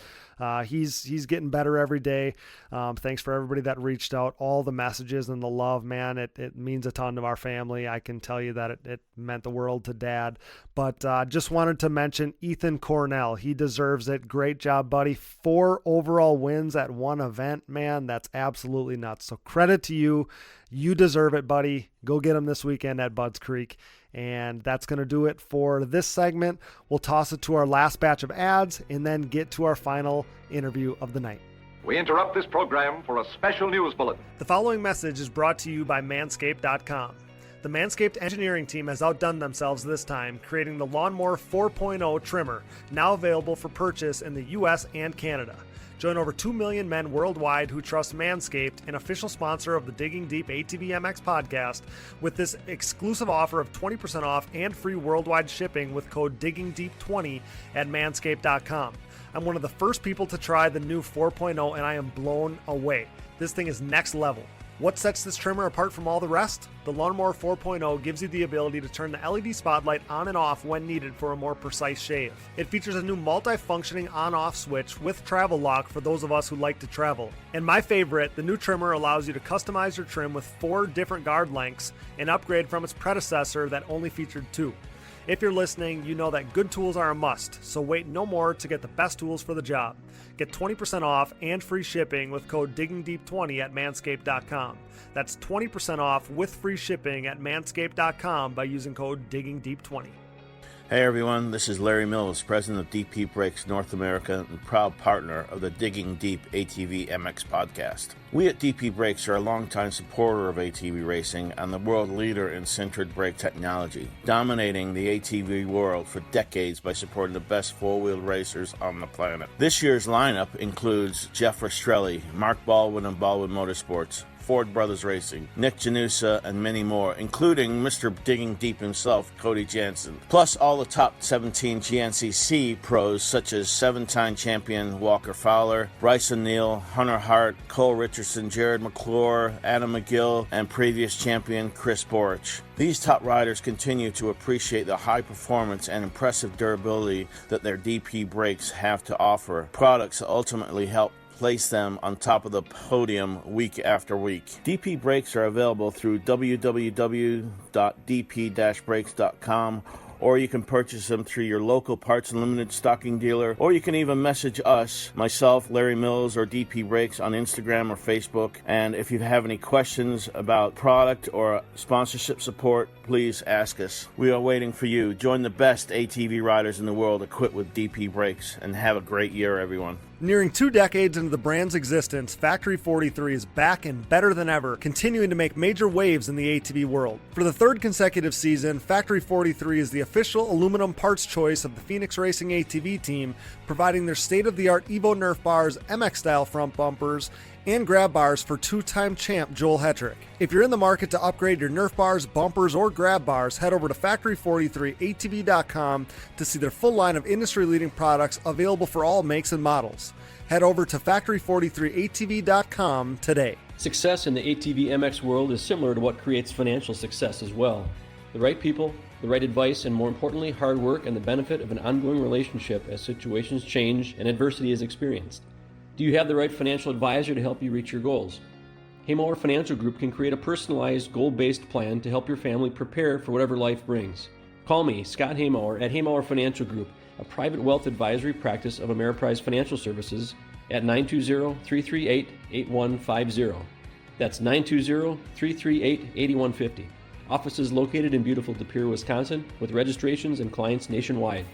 he's getting better every day. Thanks for everybody that reached out, all the messages and the love, man. It means a ton to our family. I can tell you that it meant the world to Dad. But just wanted to mention Ethan Cornell. He deserves it. Great job, buddy. 4 overall wins at one event, man. That's absolutely nuts. So credit to you. You deserve it, buddy. Go get him this weekend at Budds Creek. And that's going to do it for this segment. We'll toss it to our last batch of ads and then get to our final interview of the night. We interrupt this program for a special news bulletin. The following message is brought to you by Manscaped.com. The Manscaped engineering team has outdone themselves this time, creating the Lawnmower 4.0 trimmer, now available for purchase in the U.S. and Canada. Join over 2 million men worldwide who trust Manscaped, an official sponsor of the Digging Deep ATVMX podcast, with this exclusive offer of 20% off and free worldwide shipping with code DiggingDeep20 at Manscaped.com. I'm one of the first people to try the new 4.0 and I am blown away. This thing is next level. What sets this trimmer apart from all the rest? The Lawnmower 4.0 gives you the ability to turn the LED spotlight on and off when needed for a more precise shave. It features a new multi-functioning on-off switch with travel lock for those of us who like to travel. And my favorite, the new trimmer allows you to customize your trim with 4 different guard lengths, an upgrade from its predecessor that only featured 2. If you're listening, you know that good tools are a must, so wait no more to get the best tools for the job. Get 20% off and free shipping with code DiggingDeep20 at Manscaped.com. That's 20% off with free shipping at Manscaped.com by using code DiggingDeep20. Hey everyone, this is Larry Mills, president of DP Brakes North America and proud partner of the Digging Deep ATVMX Podcast. We at DP Brakes are a longtime supporter of ATV racing and the world leader in sintered brake technology, dominating the ATV world for decades by supporting the best four-wheel racers on the planet. This year's lineup includes Jeff Rastrelli, Mark Baldwin and Baldwin Motorsports, Ford Brothers Racing, Nick Janusa, and many more, including Mr. Digging Deep himself, Cody Jansen. Plus all the top 17 GNCC pros such as 7-time champion Walker Fowler, Bryson Neal, Hunter Hart, Cole Richardson, Jared McClure, Adam McGill, and previous champion Chris Borich. These top riders continue to appreciate the high performance and impressive durability that their DP brakes have to offer. Products that ultimately help place them on top of the podium week after week. DP brakes are available through www.dp-brakes.com, or you can purchase them through your local Parts Unlimited stocking dealer, or you can even message us, myself, Larry Mills, or DP Brakes on Instagram or Facebook. And if you have any questions about product or sponsorship support, please ask us. We are waiting for you. Join the best ATV riders in the world equipped with DP Brakes, and have a great year, everyone. Nearing 2 decades into the brand's existence, Factory 43 is back and better than ever, continuing to make major waves in the ATV world. For the 3rd consecutive season, Factory 43 is the official aluminum parts choice of the Phoenix Racing ATV team, providing their state-of-the-art Evo Nerf bars, MX-style front bumpers, and grab bars for 2-time champ Joel Hetrick. If you're in the market to upgrade your Nerf bars, bumpers, or grab bars, head over to Factory43ATV.com to see their full line of industry-leading products available for all makes and models. Head over to Factory43ATV.com today. Success in the ATV MX world is similar to what creates financial success as well. The right people, the right advice, and more importantly, hard work and the benefit of an ongoing relationship as situations change and adversity is experienced. Do you have the right financial advisor to help you reach your goals? Haymower Financial Group can create a personalized, goal-based plan to help your family prepare for whatever life brings. Call me, Scott Haymower, at Haymower Financial Group, a private wealth advisory practice of Ameriprise Financial Services, at 920-338-8150. That's 920-338-8150. Offices located in beautiful De Pere, Wisconsin, with registrations and clients nationwide.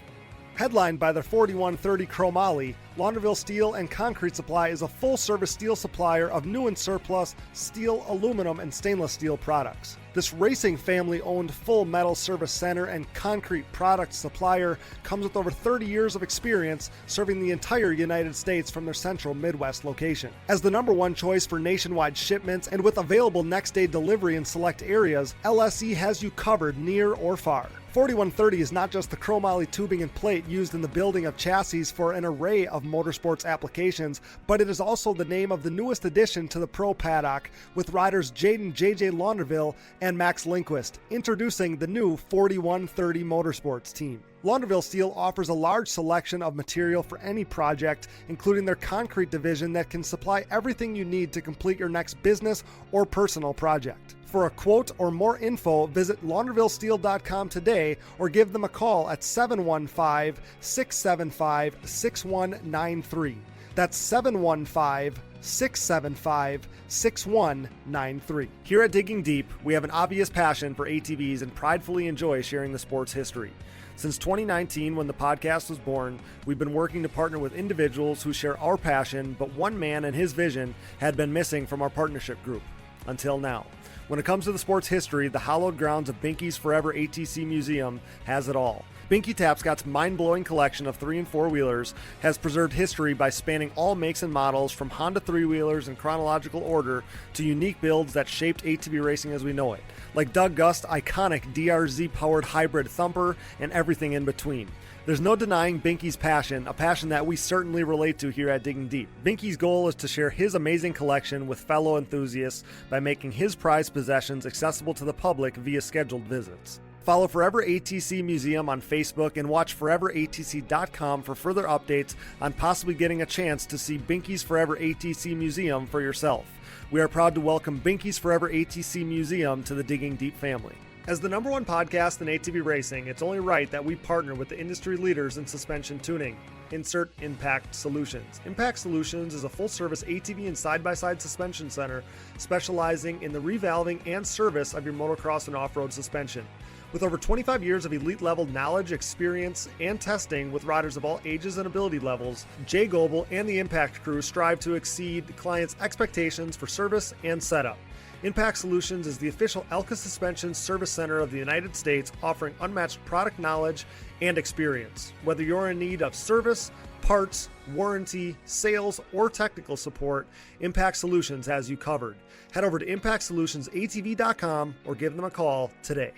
Headlined by their 4130 Chromoly, Launderville Steel and Concrete Supply is a full-service steel supplier of new and surplus steel, aluminum, and stainless steel products. This racing family-owned full metal service center and concrete product supplier comes with over 30 years of experience serving the entire United States from their central Midwest location. As the number one choice for nationwide shipments and with available next-day delivery in select areas, LSE has you covered near or far. 4130 is not just the chromoly tubing and plate used in the building of chassis for an array of motorsports applications, but it is also the name of the newest addition to the Pro Paddock with riders Jaden JJ Launderville and Max Lindquist, introducing the new 4130 Motorsports team. Launderville Steel offers a large selection of material for any project, including their concrete division that can supply everything you need to complete your next business or personal project. For a quote or more info, visit laundervillesteel.com today or give them a call at 715-675-6193. That's 715-675-6193. Here at Digging Deep, we have an obvious passion for ATVs and pridefully enjoy sharing the sport's history. Since 2019, when the podcast was born, we've been working to partner with individuals who share our passion, but one man and his vision had been missing from our partnership group. Until now. When it comes to the sport's history, the hallowed grounds of Binky's Forever ATC Museum has it all. Binky Tapscott's mind-blowing collection of 3- and 4-wheelers has preserved history by spanning all makes and models from Honda 3-wheelers in chronological order to unique builds that shaped ATV racing as we know it, like Doug Gust's iconic DRZ-powered hybrid thumper and everything in between. There's no denying Binky's passion, a passion that we certainly relate to here at Digging Deep. Binky's goal is to share his amazing collection with fellow enthusiasts by making his prized possessions accessible to the public via scheduled visits. Follow Forever ATC Museum on Facebook and watch foreveratc.com for further updates on possibly getting a chance to see Binky's Forever ATC Museum for yourself. We are proud to welcome Binky's Forever ATC Museum to the Digging Deep family. As the number one podcast in ATV racing, it's only right that we partner with the industry leaders in suspension tuning. Insert Impact Solutions. Impact Solutions is a full-service ATV and side-by-side suspension center specializing in the revalving and service of your motocross and off-road suspension. With over 25 years of elite-level knowledge, experience, and testing with riders of all ages and ability levels, Jay Goebel and the Impact crew strive to exceed clients' expectations for service and setup. Impact Solutions is the official Elka Suspension Service Center of the United States, offering unmatched product knowledge and experience. Whether you're in need of service, parts, warranty, sales, or technical support, Impact Solutions has you covered. Head over to impactsolutionsatv.com or give them a call today.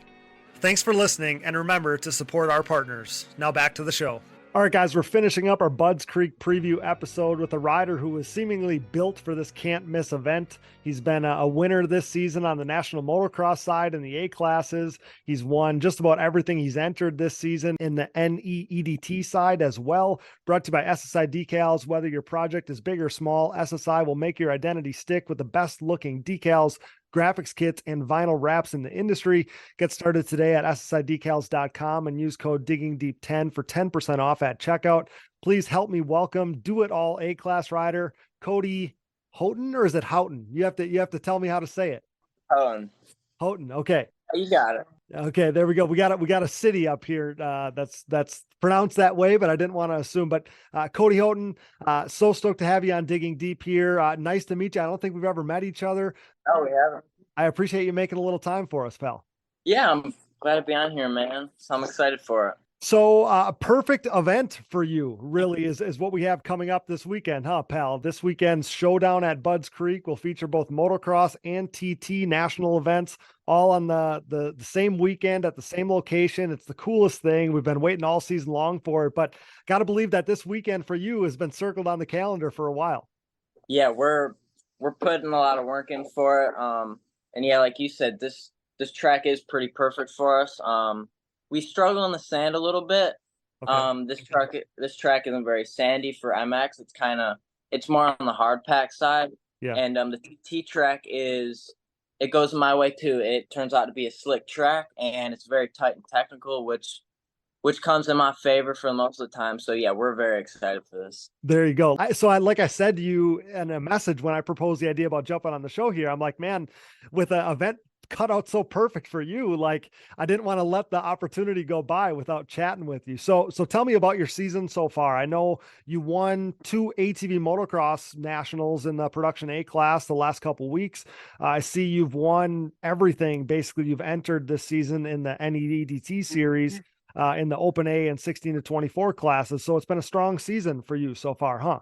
Thanks for listening, and remember to support our partners. Now back to the show. All right, guys, we're finishing up our Budds Creek preview episode with a rider who was seemingly built for this can't-miss event. He's been a winner this season on the National Motocross side in the A classes. He's won just about everything he's entered this season in the NEEDT side as well. Brought to you by SSI Decals. Whether your project is big or small, SSI will make your identity stick with the best-looking decals, graphics kits, and vinyl wraps in the industry. Get started today at ssidecals.com and use code DIGGINGDEEP10 for 10% off at checkout. Please help me welcome do-it-all A-class rider Cody Houghton, or is it Houghton? You have to tell me how to say it. Houghton. Houghton. Okay. You got it. Okay, there we go. We got a city up here that's pronounced that way, but I didn't want to assume. But Cody Houghton, so stoked to have you on Digging Deep here. Nice to meet you. I don't think we've ever met each other. Oh, we haven't. I appreciate you making a little time for us, pal. Yeah, I'm glad to be on here, man. So I'm excited for it. So a perfect event for you really is what we have coming up this weekend, huh, pal? This weekend's Showdown at Budds Creek will feature both motocross and TT national events all on the same weekend at the same location. It's the coolest thing. We've been waiting all season long for it, but got to believe that this weekend for you has been circled on the calendar for a while. Yeah, we're putting a lot of work in for it. And yeah, like you said, this track is pretty perfect for us. We struggle on the sand a little bit. Okay. This track isn't very sandy for MX. It's more on the hard pack side. Yeah. And the TT track it goes my way too. It turns out to be a slick track, and it's very tight and technical, which comes in my favor for most of the time. So yeah, we're very excited for this. There you go. Like I said to you in a message when I proposed the idea about jumping on the show here, I'm like, man, with an event cut out so perfect for you, like I didn't want to let the opportunity go by without chatting with you. So tell me about your season so far. I know you won 2 ATV motocross nationals in the production A class the last couple weeks. I see you've won everything. Basically, you've entered this season in the NEDT series. In the open A and 16 to 24 classes. So it's been a strong season for you so far, huh?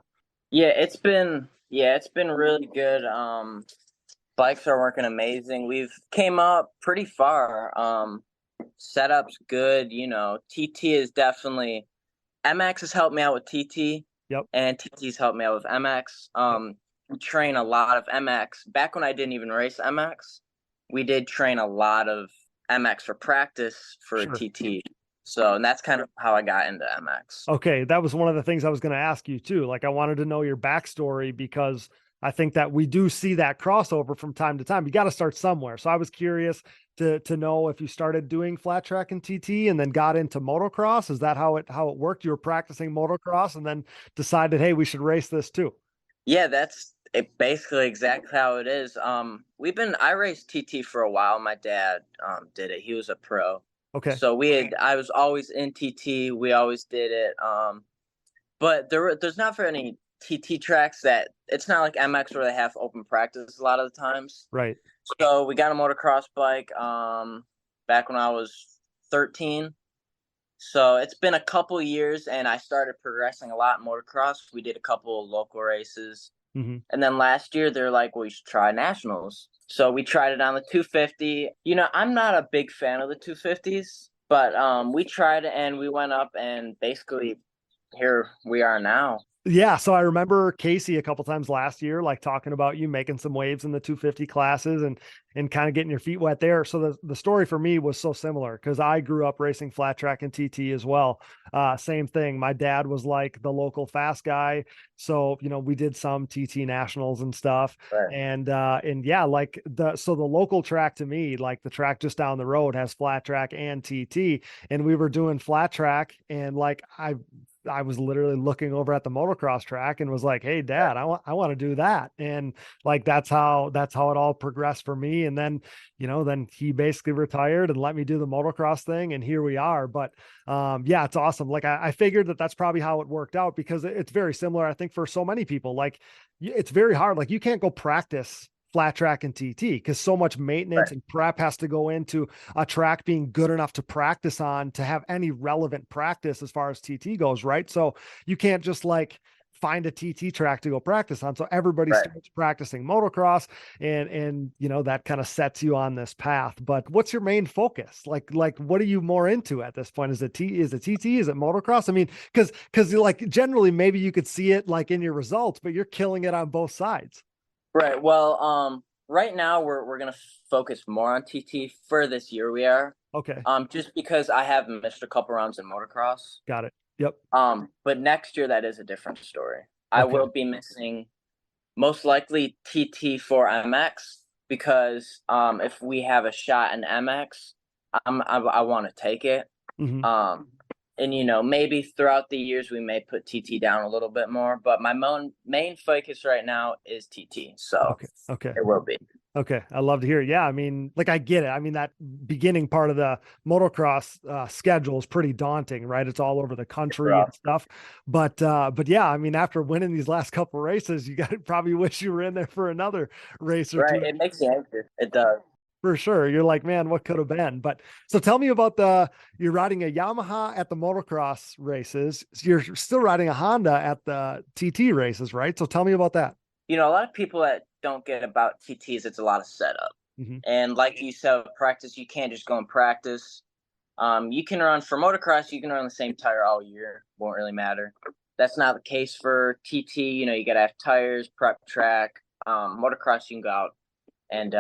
Yeah, it's been really good. Bikes are working amazing. We've came up pretty far. Setup's good. TT is definitely, MX has helped me out with TT. Yep. And TT's helped me out with MX. We train a lot of MX. Back when I didn't even race MX, we did train a lot of MX for practice for TT. So, and that's kind of how I got into MX. Okay. That was one of the things I was going to ask you too. Like I wanted to know your backstory because I think that we do see that crossover from time to time. You got to start somewhere. So I was curious to know if you started doing flat track and TT and then got into motocross. Is that how it worked? You were practicing motocross and then decided, hey, we should race this too. Yeah, that's basically exactly how it is. I raced TT for a while. My dad did it. He was a pro. Okay. So I was always in TT. We always did it. But there's not very any TT tracks it's not like MX where they have open practice a lot of the times. Right. So we got a motocross bike back when I was 13. So it's been a couple years, and I started progressing a lot in motocross. We did a couple of local races. Mm-hmm. And then last year, they're like, well, you should try nationals. So we tried it on the 250. I'm not a big fan of the 250s, but we tried it, and we went up, and basically here we are now. Yeah. So I remember Casey a couple times last year, like talking about you making some waves in the 250 classes and kind of getting your feet wet there. So the story for me was so similar because I grew up racing flat track and TT as well. Same thing. My dad was like the local fast guy. So, we did some TT nationals and stuff. Right. And yeah, like the local track to me, like the track just down the road has flat track and TT, and we were doing flat track, and like I was literally looking over at the motocross track and was like, hey, Dad, I want to do that. And like, that's how it all progressed for me. And then, then he basically retired and let me do the motocross thing. And here we are. But yeah, it's awesome. Like I figured that's probably how it worked out because it's very similar, I think, for so many people. Like it's very hard. Like you can't go practice flat track and TT because so much maintenance and prep has to go into a track being good enough to practice on to have any relevant practice as far as TT goes. Right. So you can't just like find a TT track to go practice on. So everybody starts practicing motocross and, that kind of sets you on this path. But what's your main focus? Like, what are you more into at this point? Is it TT? Is it motocross? I mean, cause like generally maybe you could see it like in your results, but you're killing it on both sides. Right. Well, right now we're gonna focus more on TT for this year. We are just because I have missed a couple rounds in motocross. Got it. Yep. But next year that is a different story. I will be missing most likely TT for MX because if we have a shot in MX, I want to take it. Mm-hmm. And, maybe throughout the years, we may put TT down a little bit more, but my main focus right now is TT. So it will be. Okay. I love to hear it. Yeah. I mean, like I get it. I mean, that beginning part of the motocross schedule is pretty daunting, right? It's all over the country and stuff. But yeah, I mean, after winning these last couple of races, you probably wish you were in there for another race or two. Right. It makes you anxious. It does. For sure. You're like, man, what could have been? But so tell me about you're riding a Yamaha at the motocross races. You're still riding a Honda at the TT races, right? So tell me about that. A lot of people that don't get about TTs, it's a lot of setup. Mm-hmm. And like you said, practice, you can't just go and practice. You can run for motocross, you can run the same tire all year. Won't really matter. That's not the case for TT. You got to have tires, prep track. Motocross, you can go out and,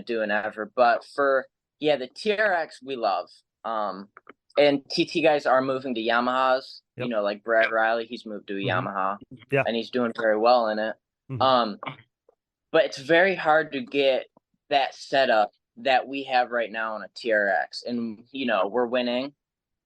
do an effort. But for the TRX we love. And TT guys are moving to Yamahas. Like Brad Riley, he's moved to a Yamaha. Yeah. And he's doing very well in it. Mm-hmm. but it's very hard to get that setup that we have right now on a TRX. And, you know, we're winning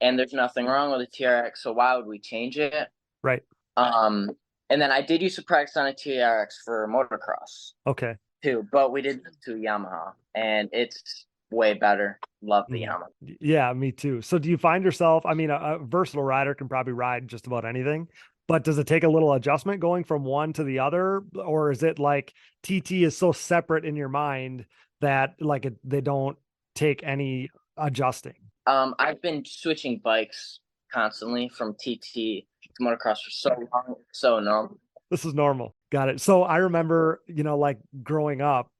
and there's nothing wrong with a TRX. So why would we change it? Right. And then I did used to practice on a TRX for motocross. Okay. Too, but we did to Yamaha and it's way better. Love the Yamaha. Yeah, me too. So do you find yourself, I mean, a versatile rider can probably ride just about anything, but does it take a little adjustment going from one to the other? Or is it like TT is so separate in your mind that like they don't take any adjusting? I've been switching bikes constantly from TT to motocross for so long. So normal. This is normal. Got it. So I remember, you know, like growing up,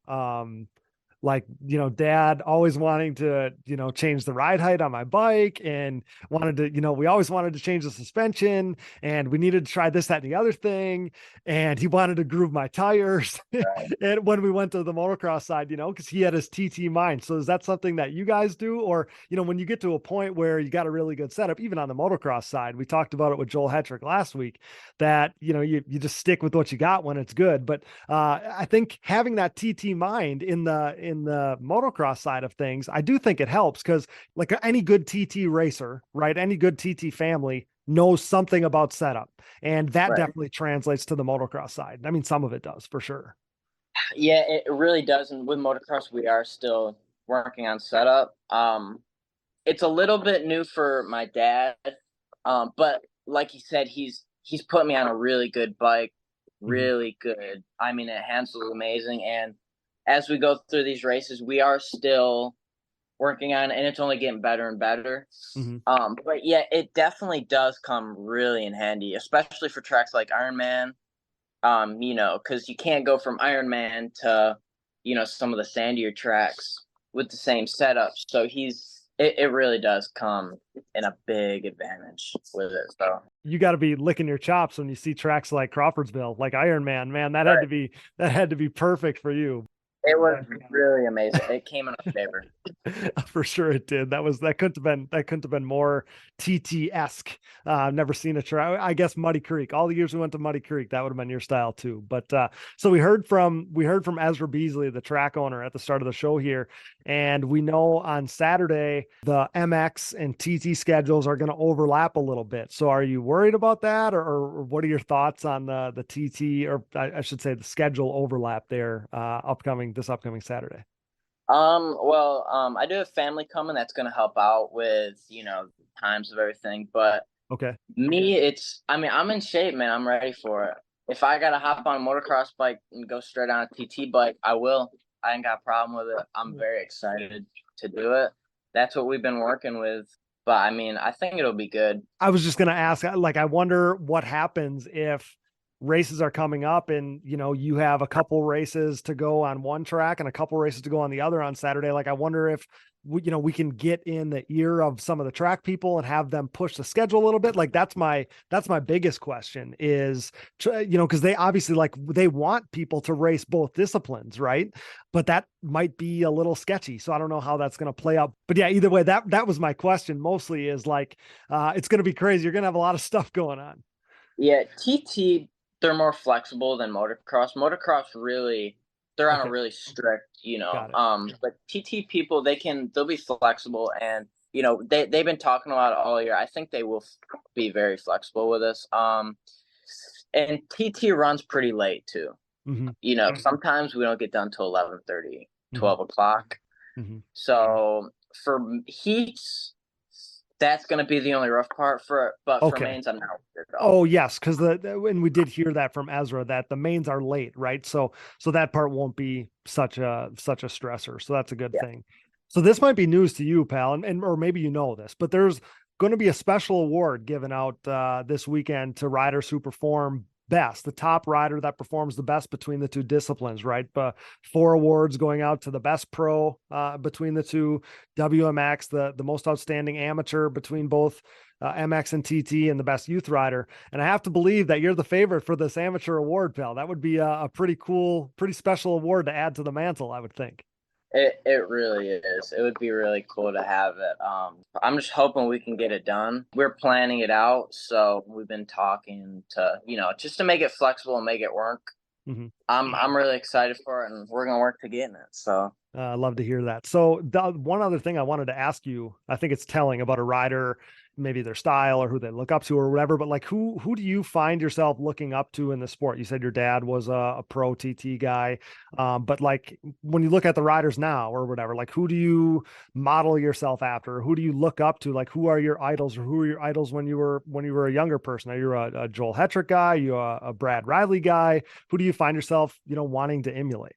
like, you know, dad always wanting to, you know, change the ride height on my bike and wanted to, you know, we always wanted to change the suspension and we needed to try this, that, and the other thing. And he wanted to groove my tires. And when we went to the motocross side, you know, because he had his TT mind. So is that something that you guys do? Or, you know, when you get to a point where you got a really good setup, even on the motocross side, we talked about it with Joel Hetrick last week, that, you know, you just stick with what you got when it's good. But I think having that TT mind in the motocross side of things, I do think it helps because like any good TT racer, right? Any good TT family knows something about setup, and that definitely translates to the motocross side. I mean, some of it does for sure. Yeah, it really does. And with motocross, we are still working on setup. It's a little bit new for my dad. But like he said, he's put me on a really good bike, really good. I mean, it handles amazing. And as we go through these races, we are still working on it, and it's only getting better and better. But yeah, it definitely does come really in handy, especially for tracks like Ironman. You know, because you can't go from Ironman to, you know, some of the sandier tracks with the same setup. So it really does come in a big advantage with it. So you got to be licking your chops when you see tracks like Crawfordsville, like Ironman, man, that had to be perfect for you. It was really amazing. It came in our favor. For sure it did. That couldn't have been more TT-esque. I've never seen a track. I guess Muddy Creek. All the years we went to Muddy Creek, that would have been your style too. But so we heard from Ezra Beasley, the track owner, at the start of the show here, and we know on Saturday the MX and TT schedules are going to overlap a little bit. So are you worried about that, or what are your thoughts on the TT, or I should say the schedule overlap there this upcoming Saturday? Well, I do have family coming that's going to help out with, you know, times of everything. But okay, me, I'm in shape, man. I'm ready for it. If I got to hop on a motocross bike and go straight on a TT bike, I will. I ain't got a problem with it. I'm very excited to do it. That's what we've been working with. But I mean, I think it'll be good. I was just going to ask, like, I wonder what happens if races are coming up and, you know, you have a couple races to go on one track and a couple races to go on the other on Saturday. Like, I wonder if we can get in the ear of some of the track people and have them push the schedule a little bit. Like, that's my biggest question is, you know, cause they obviously they want people to race both disciplines. Right. But that might be a little sketchy. So I don't know how that's going to play out, but yeah, either way, that was my question mostly is like, it's going to be crazy. You're going to have a lot of stuff going on. Yeah. TT, they're more flexible than motocross. Motocross really, they're on a really strict, you know, but TT people, they'll be flexible, and, you know, they've been talking about it all year. I think they will be very flexible with us. And TT runs pretty late too. You know, sometimes we don't get done till 11:30, 12 o'clock. So for heats, that's going to be the only rough part for mains, I'm not worried about. Oh yes, because and we did hear that from Ezra that the mains are late, right? So that part won't be such a stressor. So that's a good thing. So this might be news to you, pal, and or maybe you know this, but there's going to be a special award given out this weekend to riders who perform best, the top rider that performs the best between the two disciplines, right? 4 awards going out to the best pro between the two, WMX, the most outstanding amateur between both MX and TT, and the best youth rider. And I have to believe that you're the favorite for this amateur award, pal. That would be a pretty cool, pretty special award to add to the mantle, I would think. It really is. It would be really cool to have it. I'm just hoping we can get it done. We're planning it out, so we've been talking to, you know, just to make it flexible and make it work. I'm really excited for it, and we're gonna work to get in it. So I love to hear that. So the one other thing I wanted to ask you, I think it's telling about a rider, maybe their style or who they look up to or whatever, but like who do you find yourself looking up to in the sport? You said your dad was a pro TT guy. But like when you look at the riders now or whatever, like who do you model yourself after? Who do you look up to? Like who are your idols, or who are your idols when you were a younger person? Are you a Joel Hetrick guy? Are you a Brad Riley guy? Who do you find yourself, wanting to emulate?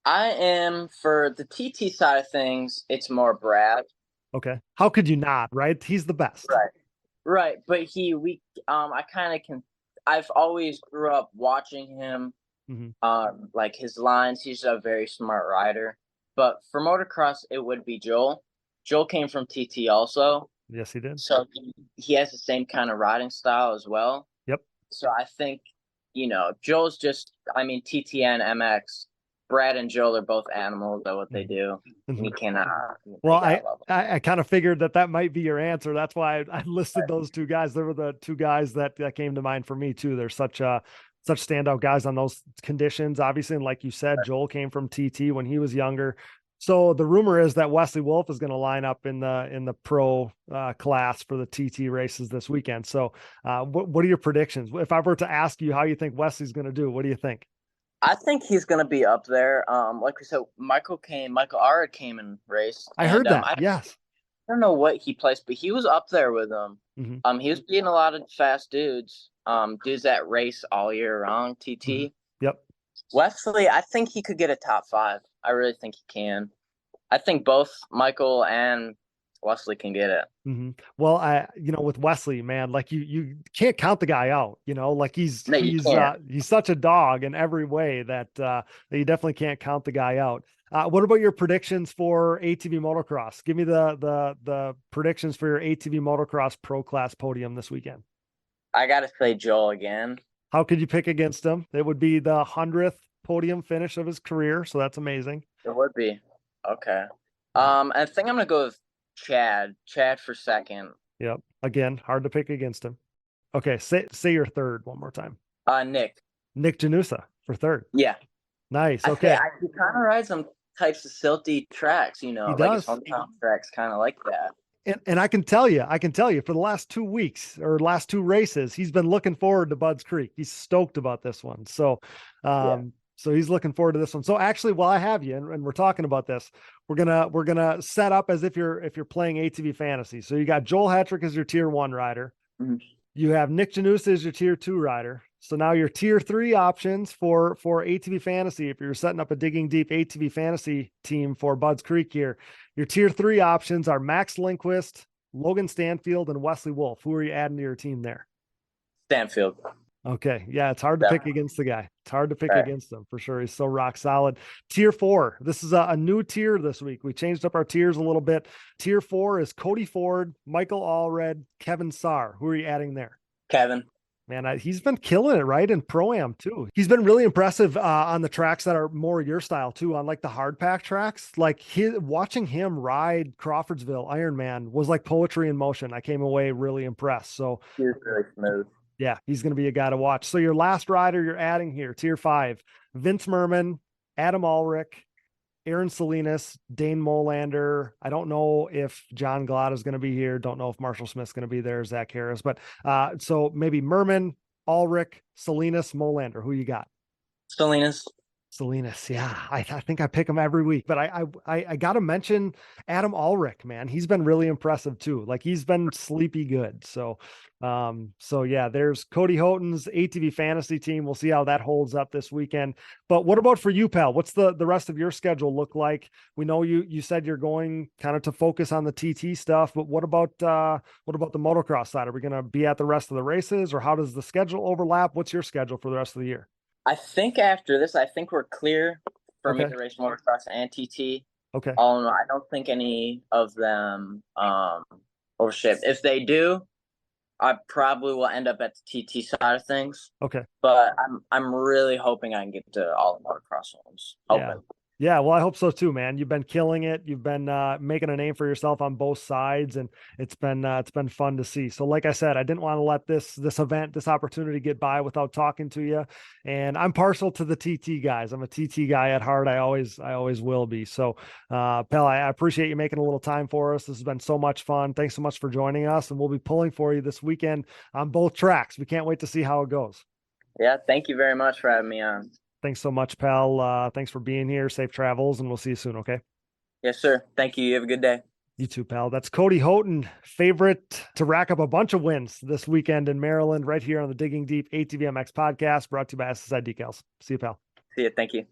I am, for the TT side of things, it's more Brad. Okay. How could you not, right? He's the best. Right. But I kind of can, I've always grew up watching him, like his lines. He's a very smart rider. But for motocross, it would be Joel. Joel came from TT also. Yes, he did. So he has the same kind of riding style as well. Yep. So I think, Joel's just, TT and MX, Brad and Joel are both animals at what they do. You cannot. Well, I kind of figured that might be your answer. That's why I listed those two guys. They were the two guys that came to mind for me too. They're such standout guys on those conditions, obviously. And like you said, Joel came from TT when he was younger. So the rumor is that Wesley Wolf is going to line up in the pro class for the TT races this weekend. So what are your predictions? If I were to ask you how you think Wesley's going to do, what do you think? I think he's going to be up there. Like we said, Michael Ara came and raced. I heard that. Yes. I don't know what he placed, but he was up there with them. He was beating a lot of fast dudes. Dudes that race all year round, TT. Yep. Wesley, I think he could get a top 5. I really think he can. I think both Michael and Wesley can get it. Well, with Wesley, man, like you can't count the guy out, like he's such a dog in every way that you definitely can't count the guy out. What about your predictions for ATV motocross? Give me the predictions for your ATV motocross pro class podium this weekend. I got to say Joel again. How could you pick against him? It would be the 100th podium finish of his career. So that's amazing. It would be. Okay. I think I'm going to go with Chad for second. Yep. Again, hard to pick against him. Okay. Say your third one more time. Nick Janusa for third. Yeah. Nice. Okay. He kind of rides some types of silty tracks, He like does. his hometown tracks kind of like that. And I can tell you for the last 2 weeks or last 2 races, he's been looking forward to Budds Creek. He's stoked about this one. So, So he's looking forward to this one. So actually, while I have you and we're talking about this, we're gonna set up as if you're playing ATV Fantasy. So you got Joel Hetrick as your tier 1 rider. You have Nick Janusa as your tier 2 rider. So now your tier 3 options for ATV Fantasy, if you're setting up a Digging Deep ATV Fantasy team for Budds Creek here, your tier 3 options are Max Lindquist, Logan Stanfield, and Wesley Wolf. Who are you adding to your team there? Stanfield. Okay. Yeah, it's hard to pick against the guy. It's hard to pick against him for sure. He's so rock solid. Tier 4. This is a new tier this week. We changed up our tiers a little bit. Tier 4 is Cody Ford, Michael Allred, Kevin Saar. Who are you adding there? Kevin. Man, he's been killing it, right? In Pro-Am too. He's been really impressive on the tracks that are more your style too, on like the hard pack tracks. Like watching him ride Crawfordsville Ironman was like poetry in motion. I came away really impressed. So he was really smooth. Yeah, he's going to be a guy to watch. So your last rider you're adding here, tier 5, Vince Merman, Adam Ulrich, Aaron Salinas, Dane Molander. I don't know if John Glad is going to be here. Don't know if Marshall Smith's going to be there, Zach Harris. But so maybe Merman, Ulrich, Salinas, Molander. Who you got? Salinas. Yeah, I think I pick him every week, but I got to mention Adam Ulrich, man. He's been really impressive too. Like he's been sleepy good. So yeah, there's Cody Houghton's ATV fantasy team. We'll see how that holds up this weekend. But what about for you, pal? What's the rest of your schedule look like? We know you said you're going kind of to focus on the TT stuff, but what about the motocross side? Are we going to be at the rest of the races, or how does the schedule overlap? What's your schedule for the rest of the year? I think after this, we're clear for me to race motocross and TT. Okay. I don't think any of them overship. If they do, I probably will end up at the TT side of things. Okay. But I'm really hoping I can get to all the motocross ones. Hoping. Yeah, well, I hope so too, man. You've been killing it. You've been making a name for yourself on both sides, and it's been fun to see. So, like I said, I didn't want to let this event, this opportunity get by without talking to you. And I'm partial to the TT guys. I'm a TT guy at heart. I always will be. So, Pell, I appreciate you making a little time for us. This has been so much fun. Thanks so much for joining us, and we'll be pulling for you this weekend on both tracks. We can't wait to see how it goes. Yeah, thank you very much for having me on. Thanks so much, pal. Thanks for being here. Safe travels, and we'll see you soon, okay? Yes, sir. Thank you. You have a good day. You too, pal. That's Cody Houghton, favorite to rack up a bunch of wins this weekend in Maryland, right here on the Digging Deep ATVMX podcast, brought to you by SSI Decals. See you, pal. See you. Thank you.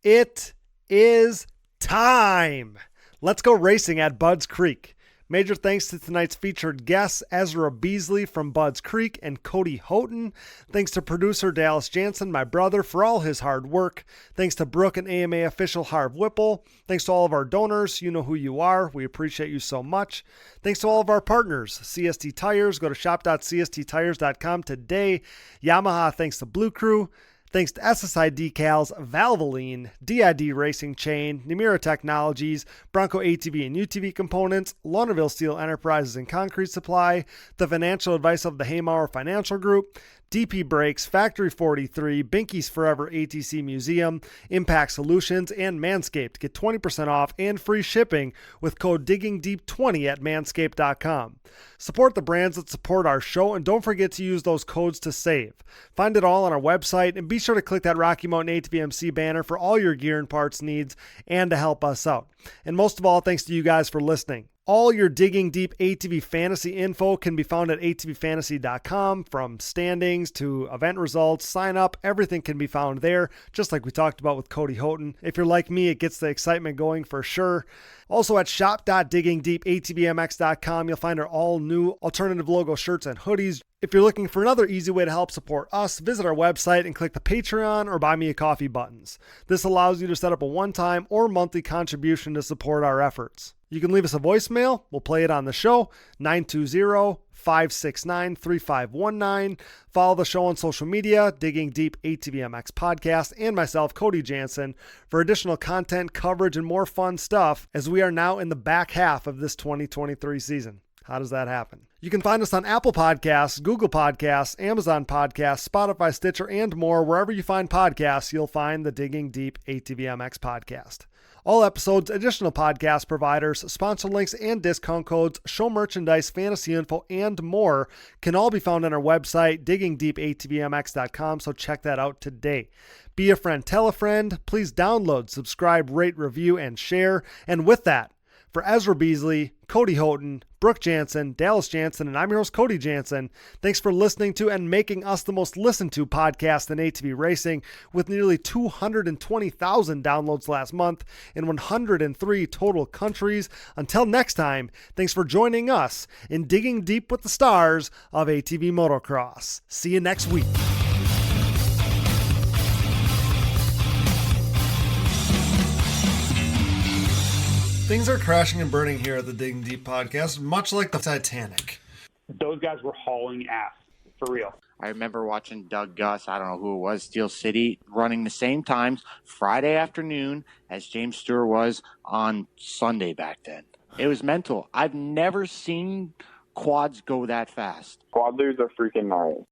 It is time. Let's go racing at Budds Creek. Major thanks to tonight's featured guests, Ezra Beasley from Budds Creek and Cody Houghton. Thanks to producer Dallas Jansen, my brother, for all his hard work. Thanks to Brooke and AMA official Harv Whipple. Thanks to all of our donors. You know who you are. We appreciate you so much. Thanks to all of our partners, CST Tires. Go to shop.csttires.com today. Yamaha, thanks to Blue Crew. Thanks to SSI Decals, Valvoline, DID Racing Chain, Namura Technologies, Bronco ATV and UTV Components, Launderville Steel Enterprises and Concrete Supply, the financial advice of the Haymauer Financial Group, DP Brakes, Factory 43, Binky's Forever ATC Museum, Impact Solutions, and Manscaped. Get 20% off and free shipping with code DIGGINGDEEP20 at manscaped.com. Support the brands that support our show, and don't forget to use those codes to save. Find it all on our website, and be sure to click that Rocky Mountain ATVMC banner for all your gear and parts needs and to help us out. And most of all, thanks to you guys for listening. All your Digging Deep ATV fantasy info can be found at atvfantasy.com, from standings to event results, sign up, everything can be found there, just like we talked about with Cody Houghton. If you're like me, it gets the excitement going for sure. Also at shop.diggingdeepatvmx.com, you'll find our all new alternative logo shirts and hoodies. If you're looking for another easy way to help support us, visit our website and click the Patreon or Buy Me a Coffee buttons. This allows you to set up a one-time or monthly contribution to support our efforts. You can leave us a voicemail. We'll play it on the show, 920-569-3519. Follow the show on social media, Digging Deep ATVMX Podcast, and myself, Cody Jansen, for additional content, coverage, and more fun stuff as we are now in the back half of this 2023 season. How does that happen? You can find us on Apple Podcasts, Google Podcasts, Amazon Podcasts, Spotify, Stitcher, and more. Wherever you find podcasts, you'll find the Digging Deep ATVMX Podcast. All episodes, additional podcast providers, sponsor links, and discount codes, show merchandise, fantasy info, and more can all be found on our website, diggingdeepatvmx.com, so check that out today. Be a friend, tell a friend. Please download, subscribe, rate, review, and share. And with that, for Ezra Beasley, Cody Houghton, Brooke Jansen, Dallas Jansen, and I'm your host, Cody Jansen. Thanks for listening to and making us the most listened to podcast in ATV racing, with nearly 220,000 downloads last month in 103 total countries. Until next time, thanks for joining us in Digging Deep with the Stars of ATV Motocross. See you next week. Things are crashing and burning here at the Digging Deep podcast, much like the Titanic. Those guys were hauling ass, for real. I remember watching Doug Gus, I don't know who it was, Steel City, running the same times Friday afternoon as James Stewart was on Sunday back then. It was mental. I've never seen quads go that fast. Quad leaders are freaking gnarly.